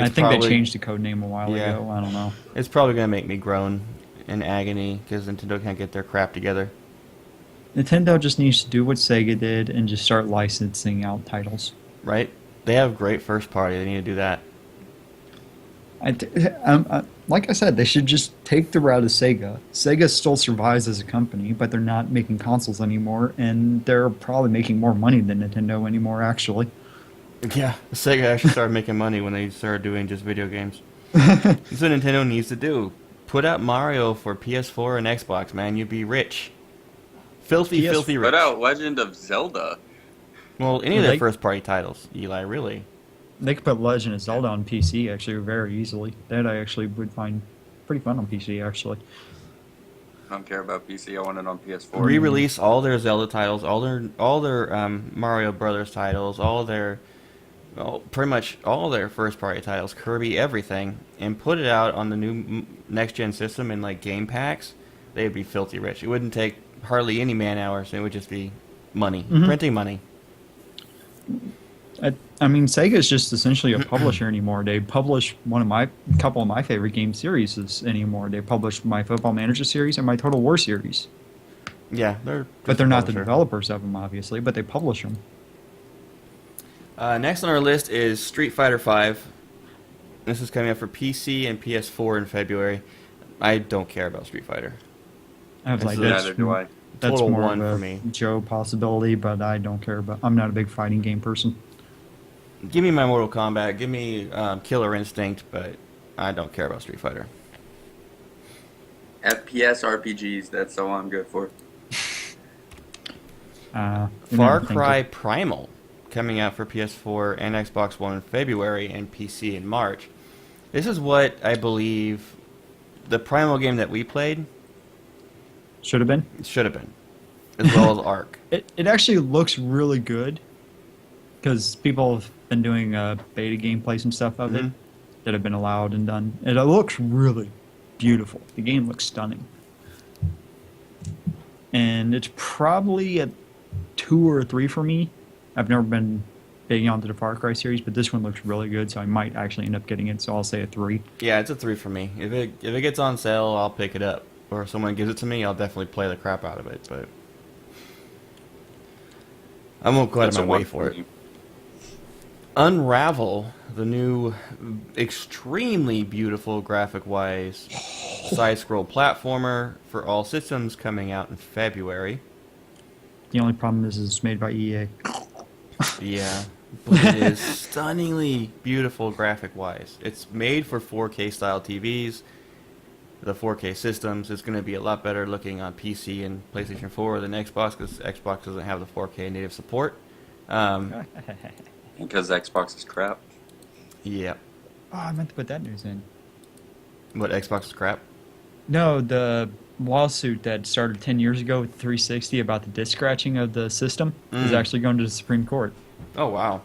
think probably- they changed the code name a while Yeah. ago. I don't know. It's probably going to make me groan in agony because Nintendo can't get their crap together. Nintendo just needs to do what Sega did and just start licensing out titles. Right? They have great first party. They need to do that. Like I said, they should just take the route of Sega. Sega still survives as a company, but they're not making consoles anymore, and they're probably making more money than Nintendo anymore, actually. Yeah, Sega actually started making money when they started doing just video games. That's what Nintendo needs to do. Put out Mario for PS4 and Xbox, man. You'd be rich. Filthy rich. Put out Legend of Zelda. Well, any of their They- first-party titles, Eli, really. They could put Legend of Zelda on PC, actually, very easily. That I actually would find pretty fun on PC, actually. I don't care about PC. I want it on PS4. Re-release all their Zelda titles, all their Mario Brothers titles, pretty much all their first-party titles, Kirby, everything, and put it out on the new next-gen system in like game packs. They'd be filthy rich. It wouldn't take hardly any man hours. It would just be money, printing money. I mean, Sega is just essentially a publisher anymore. They publish couple of my favorite game series anymore. They publish my Football Manager series and my Total War series. Yeah, But they're not the publisher. developers of them, obviously, but they publish them. Next on our list is Street Fighter V. This is coming out for PC and PS4 in February. I don't care about Street Fighter. I was This like, is- that's, Neither do I. that's Total more one of a for me. Joe possibility, but I don't care about. I'm not a big fighting game person. Give me my Mortal Kombat. Give me Killer Instinct, but I don't care about Street Fighter. FPS RPGs. That's all I'm good for. Far Cry Primal coming out for PS4 and Xbox One in February and PC in March. This is what I believe the Primal game that we played Should have been. should have been, as well as Ark. It actually looks really good because people have been doing beta gameplays and stuff of it Mhm. that have been allowed and done. And it looks really beautiful. The game looks stunning. And it's probably a 2 or a 3 for me. I've never been big onto the Far Cry series, but this one looks really good, so I might actually end up getting it. So I'll say a 3. Yeah, it's a 3 for me. If it gets on sale, I'll pick it up. Or if someone gives it to me, I'll definitely play the crap out of it. But I won't go out of my way for it. Unravel, the new, extremely beautiful graphic-wise side-scroll platformer for all systems, coming out in February. The only problem is it's made by EA. Yeah, but it is stunningly beautiful graphic-wise. It's made for 4K style TVs, the 4K systems. It's going to be a lot better looking on PC and PlayStation 4 than Xbox, because Xbox doesn't have the 4K native support. Because Xbox is crap. Yeah. Oh, I meant to put that news in. What, Xbox is crap? No, the lawsuit that started 10 years ago with 360 about the disk scratching of the system is actually going to the Supreme Court. Oh, wow.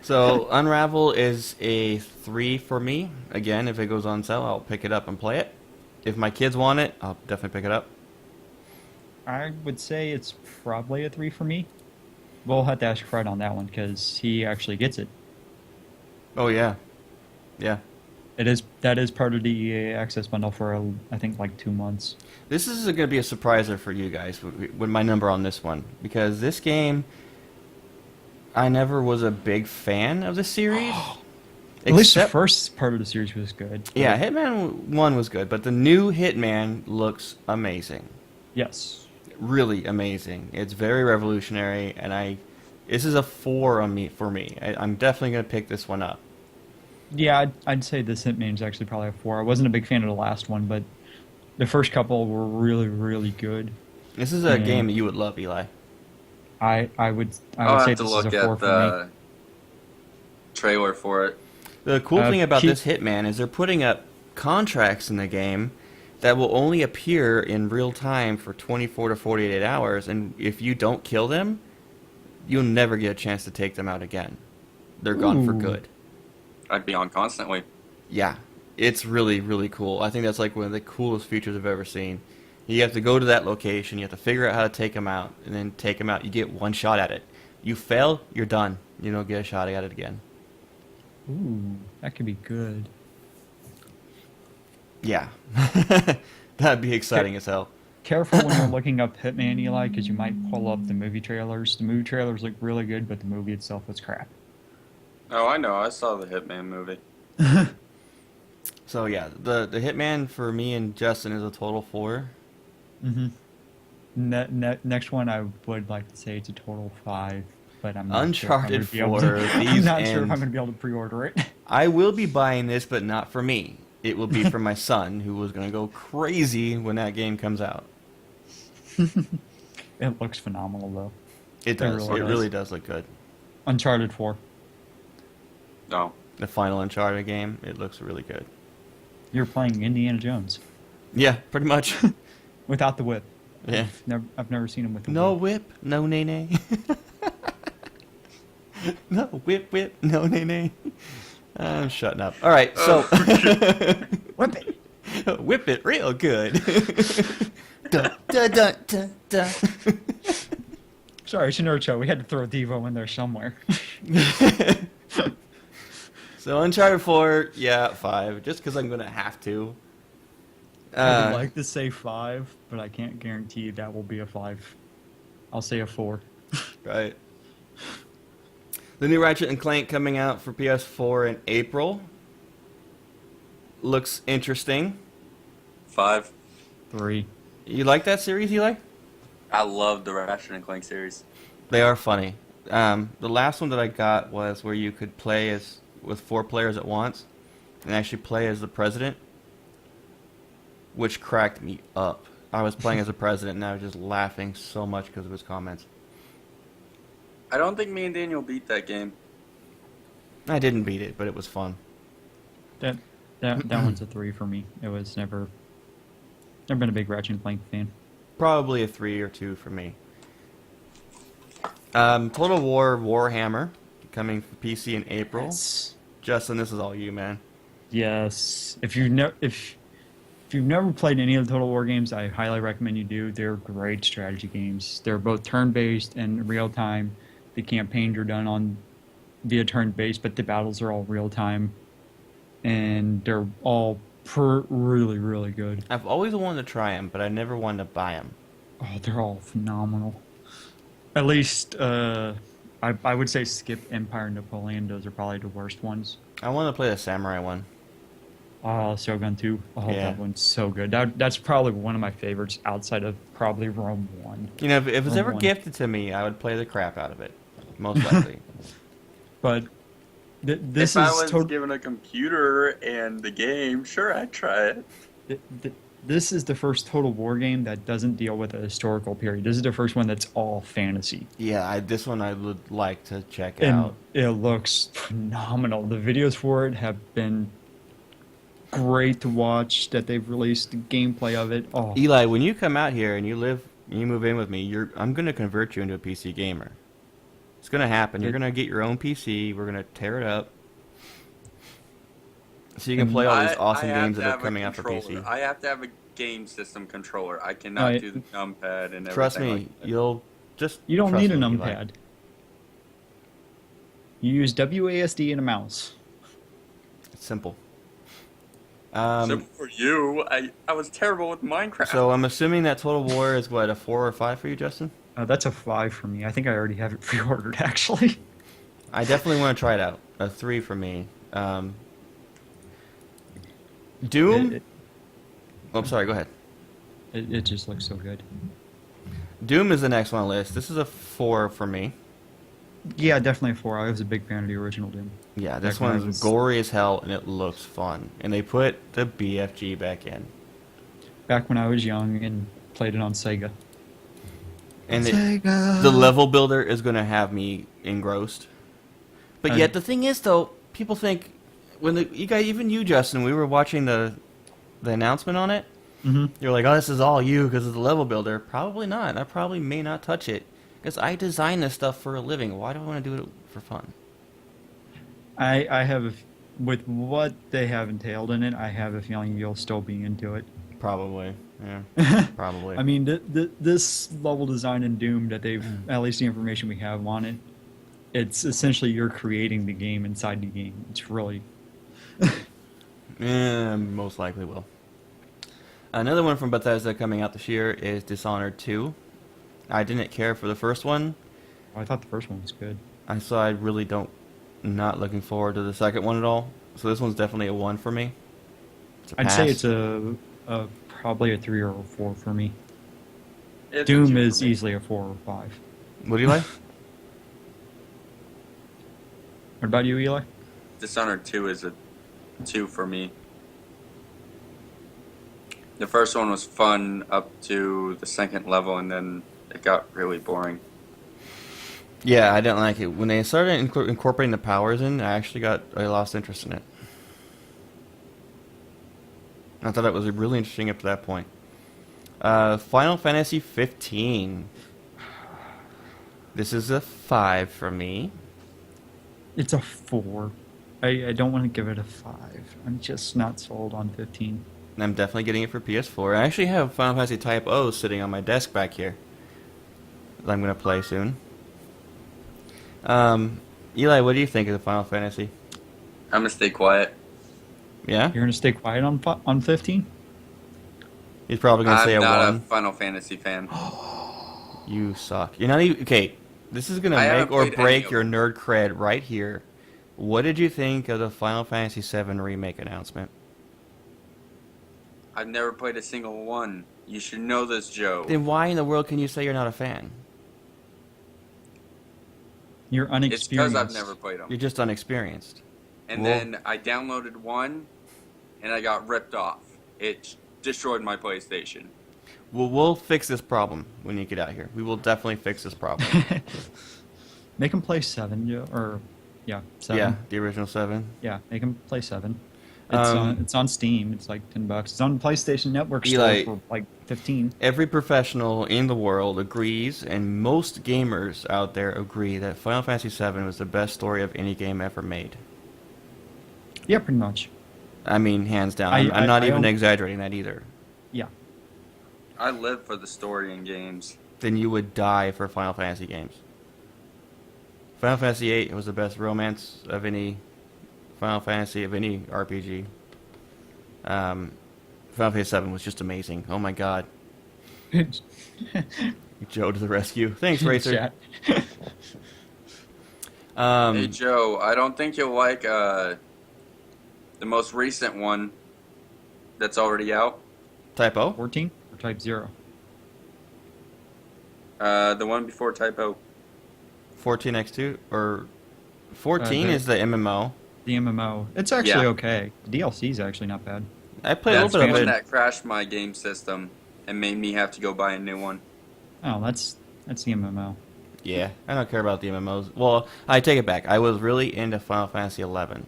So, Unravel is a 3 for me. Again, if it goes on sale, I'll pick it up and play it. If my kids want it, I'll definitely pick it up. I would say it's probably a 3 for me. We'll have to ask Fred on that one because he actually gets it. Oh, yeah. Yeah. That is part of the EA Access bundle for I think like 2 months. This is going to be a surpriser for you guys with my number on this one, because this game, I never was a big fan of the series. At least the first part of the series was good. Yeah, Hitman 1 was good, but the new Hitman looks amazing. Yes. Really amazing. It's very revolutionary, and this is a 4 for me. I'm definitely going to pick this one up. Yeah, I'd say this Hitman is actually probably a 4. I wasn't a big fan of the last one, but the first couple were really, really good. This is a game that you would love, Eli. I would I'll say have to this look is a 4 at for the trailer for it. The cool thing about keep- this Hitman is they're putting up contracts in the game that will only appear in real time for 24 to 48 hours, and if you don't kill them, you'll never get a chance to take them out again. They're gone for Ooh. good. I'd be on constantly. Yeah, it's really, really cool. I think that's like one of the coolest features I've ever seen. You have to go to that location, you have to figure out how to take them out, and then take them out. You get one shot at it. You fail, you're done. You don't get a shot at it again. Ooh, that could be good. Yeah. That'd be exciting as hell. Careful when you're looking up Hitman, Eli, because you might pull up the movie trailers. The movie trailers look really good, but the movie itself was crap. Oh, I know. I saw the Hitman movie. So yeah, the Hitman for me and Justin is a total 4. Next one, I would like to say it's a total 5, but I'm not Uncharted sure if I'm gonna be able 4, to, I'm these not sure if end. I'm going to be able to pre-order it. I will be buying this, but not for me. It will be for my son, who was going to go crazy when that game comes out. It looks phenomenal, though. It does. really It does. really does look good. Uncharted 4. No. The final Uncharted game, it looks really good. You're playing Indiana Jones Yeah, pretty much. without the whip. Yeah. I've never seen him with the No whip. whip, no nay nay. No whip, no nay nay. I'm shutting up. All right, so Whip it! whip it real good. Dun, dun, dun, dun, dun. Sorry, it's a nerd show. We had to throw Devo in there somewhere. So Uncharted 4, yeah, 5, just because I'm going to have to. I would like to say 5, but I can't guarantee that will be a 5. I'll say a 4. Right. The new Ratchet and Clank coming out for PS4 in April. Looks interesting. 5. 3. You like that series, Eli? I love the Ratchet and Clank series. They are funny. The last one that I got was where you could play with 4 players at once and actually play as the president, which cracked me up. I was playing as a president and I was just laughing so much because of his comments. I don't think me and Daniel beat that game. I didn't beat it, but it was fun. That one's a 3 for me. It was never been a big Ratchet and Clank fan. Probably a 3 or 2 for me. Total War Warhammer coming for PC in April. Yes. Justin, this is all you, man. Yes. If if you've never played any of the Total War games, I highly recommend you do. They're great strategy games. They're both turn-based and real-time. The campaigns are done on via turn-based, but the battles are all real-time, and they're all really, really good. I've always wanted to try them, but I never wanted to buy them. Oh, they're all phenomenal. At least, I would say skip Empire and Napoleon. Those are probably the worst ones. I want to play the samurai one. Oh, Shogun 2. Oh, Yeah. that one's so good. That's probably one of my favorites outside of probably Rome 1. You know, if it was Rome ever 1. gifted to me, I would play the crap out of it. Most likely. But this if is I was tot- given a computer and the game, sure, I'd try it. this is the first Total War game that doesn't deal with a historical period. This is the first one that's all fantasy. Yeah, this one I would like to check And out. it looks phenomenal. The videos for it have been great to watch that they've released the gameplay of it. Oh, Eli, when you come out here and you move in with me, I'm going to convert you into a PC gamer. It's going to happen. You're going to get your own PC. We're going to tear it up. So you can play all these awesome I have games to that are have a coming out for controller. PC. I have to have a game system controller. I cannot Oh, do the numpad and everything. Trust me, like that. you'll just you don't trust need a me, Eli. numpad. You use WASD and a mouse. It's simple. So for you, I was terrible with Minecraft. So I'm assuming that Total War is what, a 4 or 5 for you, Justin? That's a 5 for me. I think I already have it pre-ordered, actually. I definitely want to try it out. A 3 for me. Doom? It, Oh, I'm sorry, go ahead. it just looks so good. Doom is the next one on the list. This is a 4 for me. Yeah, definitely a 4. I was a big fan of the original Doom. Yeah, this Back when I one's was- gory as hell, and it looks fun. And they put the BFG back in. Back when I was young and played it on Sega. And the level builder is going to have me engrossed. But yet, the thing is, though, people think, you guys, even you, Justin, we were watching the announcement on it, Mm-hmm. you're like, oh, this is all you because of the level builder. Probably not. I probably may not touch it. Because I design this stuff for a living. Why do I want to do it for fun? I have, with what they have entailed in it, I have a feeling you'll still be into it. Probably. Yeah. Probably. I mean, this level design in Doom that they've, at least the information we have on it, it's essentially you're creating the game inside the game. It's really... Most likely will. Another one from Bethesda coming out this year is Dishonored 2. I didn't care for the first one. I thought the first one was good. I really not looking forward to the second one at all. So this one's definitely a 1 for me. It's a I'd say pass. it's a probably a 3 or a 4 for me. It's a Doom 2 is for me. easily a 4 or 5. What do you like? What about you, Eli? Dishonored 2 is a 2 for me. The first one was fun up to the second level, and then it got really boring. Yeah, I didn't like it. When they started incorporating the powers in, I lost interest in it. I thought it was really interesting up to that point. Final Fantasy 15. This is a 5 for me. It's a 4. I don't want to give it a 5. I'm just not sold on 15. I'm definitely getting it for PS4. I actually have Final Fantasy Type O sitting on my desk back here that I'm going to play soon. Eli, what do you think of the Final Fantasy? I'm gonna stay quiet. Yeah? You're going to stay quiet on 15? He's probably going to say I'm a not 1. a Final Fantasy fan. You suck. You're not even... Okay, this is going to I make haven't or played any break of your them. nerd cred right here. What did you think of the Final Fantasy VII Remake announcement? I've never played a single one. You should know this, Joe. Then why in the world can you say you're not a fan? You're It's unexperienced. because I've never played them. You're just unexperienced. And Well- then I downloaded one, and I got ripped off. It destroyed my PlayStation. Well, we'll fix this problem when you get out here. We will definitely fix this problem. Make him play 7, or... Yeah, 7. Yeah, the original 7. Yeah, make him play 7. Um, It's on Steam. It's like $10. It's on PlayStation Network Eli- store for like 15. Every professional in the world agrees, and most gamers out there agree that Final Fantasy VII was the best story of any game ever made. Yeah, pretty much. I mean, hands down. I- I'm not I even don't- exaggerating that either. Yeah. I live for the story in games. Then you would die for Final Fantasy games. Final Fantasy VIII was the best romance of any Final Fantasy, of any RPG. Final Fantasy VII was just amazing. Oh my god. Joe to the rescue. Thanks, Racer. Chat. Hey Joe, I don't think you'll like the most recent one that's already out. Typo? 14 or Type 0? The one before Typo. 14x2? Or 14 the- is the MMO. The MMO. It's actually Yeah. okay. The DLC is actually not bad. I played That's a the little bit one of it. that crashed my game system and made me have to go buy a new one. Oh, that's the MMO. Yeah, I don't care about the MMOs. Well, I take it back. I was really into Final Fantasy 11.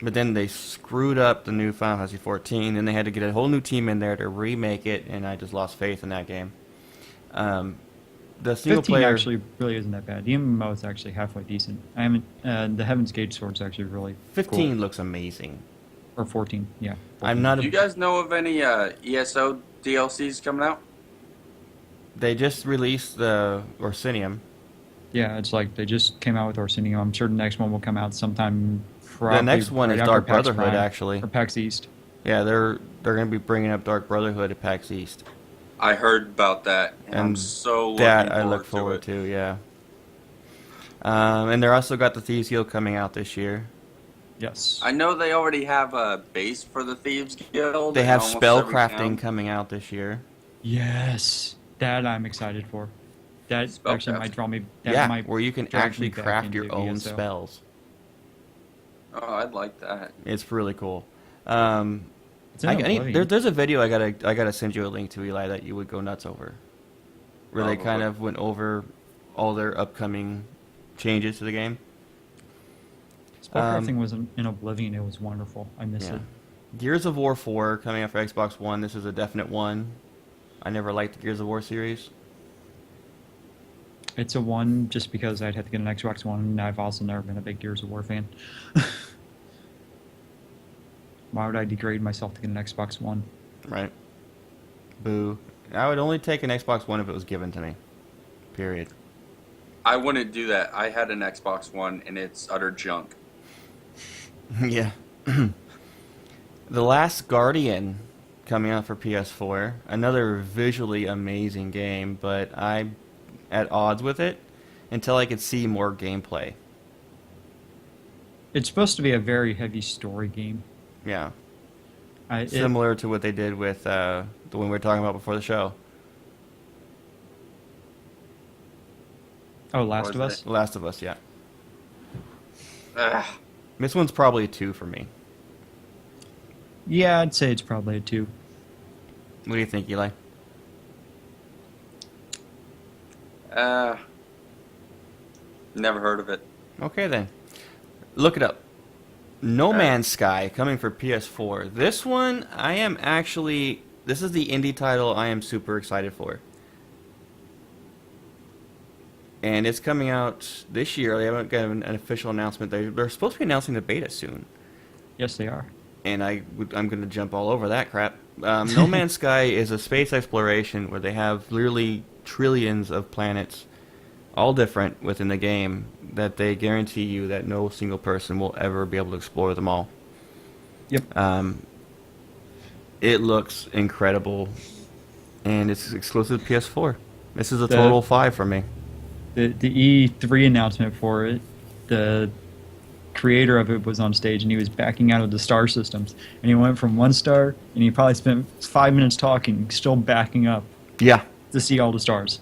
But then they screwed up the new Final Fantasy 14, and they had to get a whole new team in there to remake it, and I just lost faith in that game. The single 15 player... actually really isn't that bad. The MMO is actually halfway decent. I haven't. The Heaven's Gate Sword's actually really 15 cool. looks amazing. Or 14, yeah. I'm not Do a... you guys know of any ESO DLCs coming out? They just released the Orsinium. Yeah, it's like they just came out with Orsinium. I'm sure the next one will come out sometime. Probably The next one right is after Dark PAX Brotherhood, Prime, actually. or PAX East. Yeah, they're going to be bringing up Dark Brotherhood at PAX East. I heard about that, and I'm And so looking that forward I look to forward it. to, yeah. And they're also got the Thieves Guild coming out this year. Yes. I know they already have a base for the Thieves Guild. They in have almost spell every crafting town. coming out this year. Yes, that I'm excited for. That actually might Spellcraft. draw me. That Yeah, might where you can drag actually me back craft your into own ESO. spells. Oh, I'd like that. It's really cool. It's in Oblivion. There's a video I gotta send you a link to, Eli, that you would go nuts over. Where they kind Probably. of went over all their upcoming changes to the game. Spellcrafting was in Oblivion. It was wonderful. I miss Yeah. it. Gears of War 4 coming out for Xbox One. This is a definite one. I never liked the Gears of War series. It's a one just because I'd have to get an Xbox One, and I've also never been a big Gears of War fan. Why would I degrade myself to get an Xbox One? Right. Boo. I would only take an Xbox One if it was given to me. Period. I wouldn't do that. I had an Xbox One, and it's utter junk. Yeah. The Last Guardian coming out for PS4. Another visually amazing game, but I'm at odds with it until I could see more gameplay. It's supposed to be a very heavy story game. Yeah. It- Similar to what they did with the one we were talking about before the show. Oh, Last What of was Us? it? Last of Us, yeah. Ugh. This one's probably a 2 for me. Yeah, I'd say it's probably a 2. What do you think, Eli? Never heard of it. Okay then. Look it up. No Man's Sky coming for PS4. This one, I am actually... This is the indie title I am super excited for. And it's coming out this year. They haven't got an official announcement. They're supposed to be announcing the beta soon. Yes, they are. And I'm going to jump all over that crap. No Man's Sky is a space exploration where they have literally trillions of planets, all different within the game, that they guarantee you that no single person will ever be able to explore them all. Yep. It looks incredible, and it's exclusive to PS4. This is a The- total 5 for me. The E3 announcement for it, the creator of it was on stage, and he was backing out of the star systems. And he went from 1 star, and he probably spent 5 minutes talking, still backing up Yeah, to see all the stars.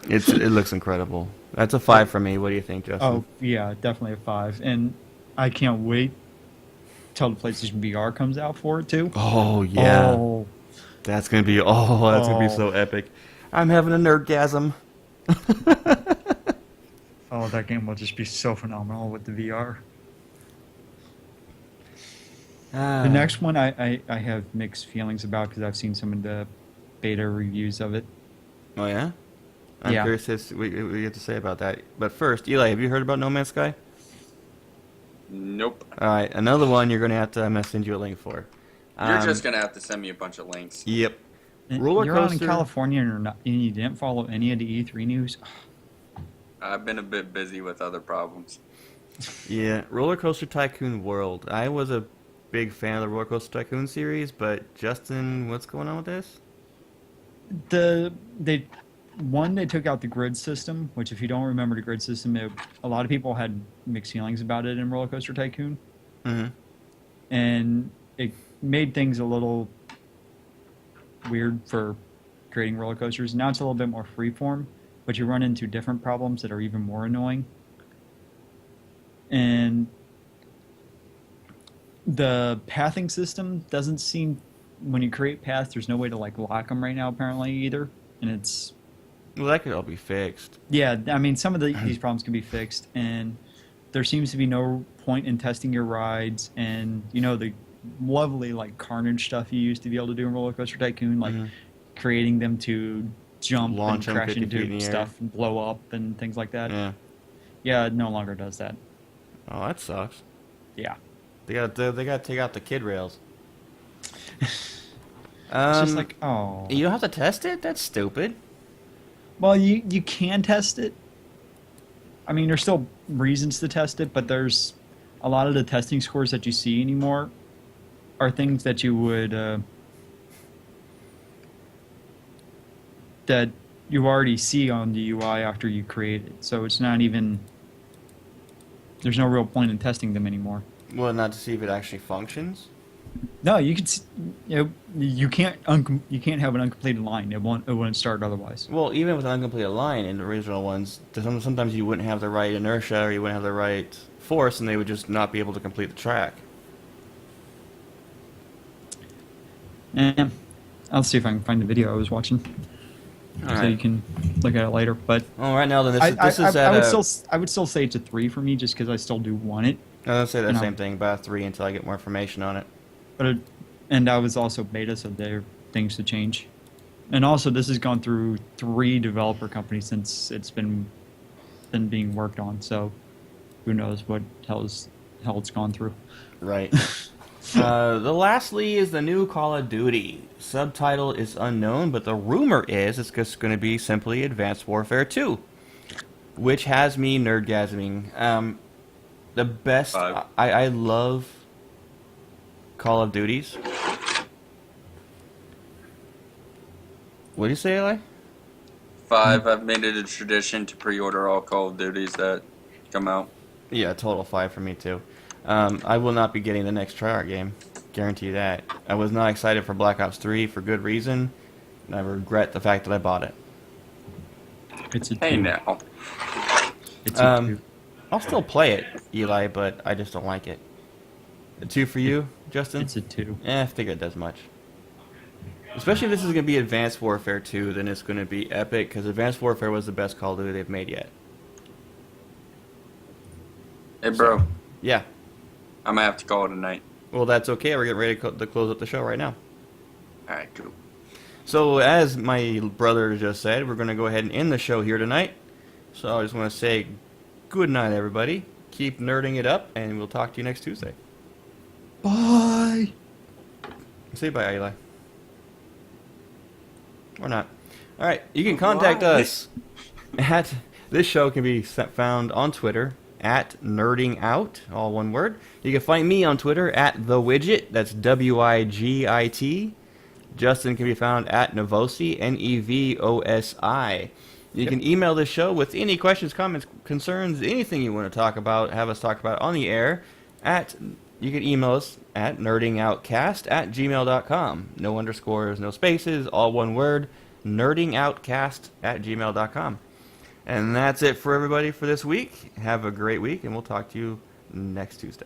it looks incredible. That's a 5 for me. What do you think, Justin? Oh, yeah, definitely a 5. And I can't wait till the PlayStation VR comes out for it, too. Oh, yeah. Oh, That's gonna be gonna be Oh. so epic. I'm having a nerdgasm. oh, that game will just be so phenomenal with the VR. The next one I have mixed feelings about because I've seen some of the beta reviews of it. Oh yeah. I'm Yeah. curious what you have to say about that. But first, Eli, have you heard about No Man's Sky? Nope. All right, another one you're gonna have to. I'm gonna send you a link for. You're just gonna have to send me a bunch of links. Yep. And Roller you're out in coaster. California and, and you didn't follow any of the E3 news. I've been a bit busy with other problems. Yeah, Roller Coaster Tycoon World. I was a big fan of the Roller Coaster Tycoon series, but Justin, what's going on with this? They took out the grid system, which if you don't remember the grid system, a lot of people had mixed feelings about it in Roller Coaster Tycoon, Mm-hmm. and it made things a little weird for creating roller coasters. Now it's a little bit more freeform, but you run into different problems that are even more annoying. And the pathing system doesn't seem, when you create paths, there's no way to like lock them right now apparently either, and it's Well, that could all be fixed. yeah, I mean, some of these problems can be fixed, and there seems to be no point in testing your rides and, you know, the lovely, like, carnage stuff you used to be able to do in Roller Coaster Tycoon, like Mhm. creating them to jump Launch and them crash 50 feet in into the air. stuff and blow up and things like that. Yeah. Yeah, it no longer does that. Oh, that sucks. Yeah. They got to take out the kid rails. It's just like, oh. You don't have to test it. That's stupid. Well, you can test it. I mean, there's still reasons to test it, but there's a lot of the testing scores that you see anymore are things that you would that you already see on the UI after you create it. So it's not even, there's no real point in testing them anymore. Well, not to see if it actually functions. No, you can. You can't. You can't have an uncompleted line. It wouldn't start otherwise. Well, even with an uncompleted line in the original ones, sometimes you wouldn't have the right inertia or you wouldn't have the right force, and they would just not be able to complete the track. And I'll see if I can find the video I was watching, so Alright. you can look at it later. But Well, right now, then this is I at would a, I would still say it's a 3 for me, just because I still do want it. I would say the you know. same thing, about a 3 until I get more information on it. But and I was also beta, so there are things to change. And also, this has gone through 3 developer companies since it's been being worked on. So who knows what hell it's gone through. Right. The lastly is the new Call of Duty. Subtitle is unknown, but the rumor is it's just going to be simply Advanced Warfare 2, which has me nerdgasming. The best. 5. I love Call of Duties. What do you say, Eli? 5. I've made it a tradition to pre-order all Call of Duties that come out. Yeah, total 5 for me too. I will not be getting the next Treyarch game. Guarantee you that. I was not excited for Black Ops 3 for good reason, and I regret the fact that I bought it. It's a 2. Hey now. It's a 2. I'll still play it, Eli, but I just don't like it. A 2 for you, Justin? It's a 2. I figured it does much. Especially if this is going to be Advanced Warfare 2, then it's going to be epic, because Advanced Warfare was the best Call of Duty they've made yet. Hey, bro. Yeah. I'm gonna have to call it a night. Well, that's okay. We're getting ready to close up the show right now. All right, cool. So, as my brother just said, we're going to go ahead and end the show here tonight. So, I just want to say good night, everybody. Keep nerding it up, and we'll talk to you next Tuesday. Bye. Say bye, Eli. Or not. All right, you can contact us at this show can be found on Twitter at nerdingout, all one word. You can find me on Twitter at thewidget. That's WIGIT. Justin can be found at Nevosi, NEVOSI. You can email this show with any questions, comments, concerns, anything you want to talk about, have us talk about on the air. You can email us at nerdingoutcast@gmail.com. No underscores, no spaces, all one word, nerdingoutcast@gmail.com. And that's it for everybody for this week. Have a great week, and we'll talk to you next Tuesday.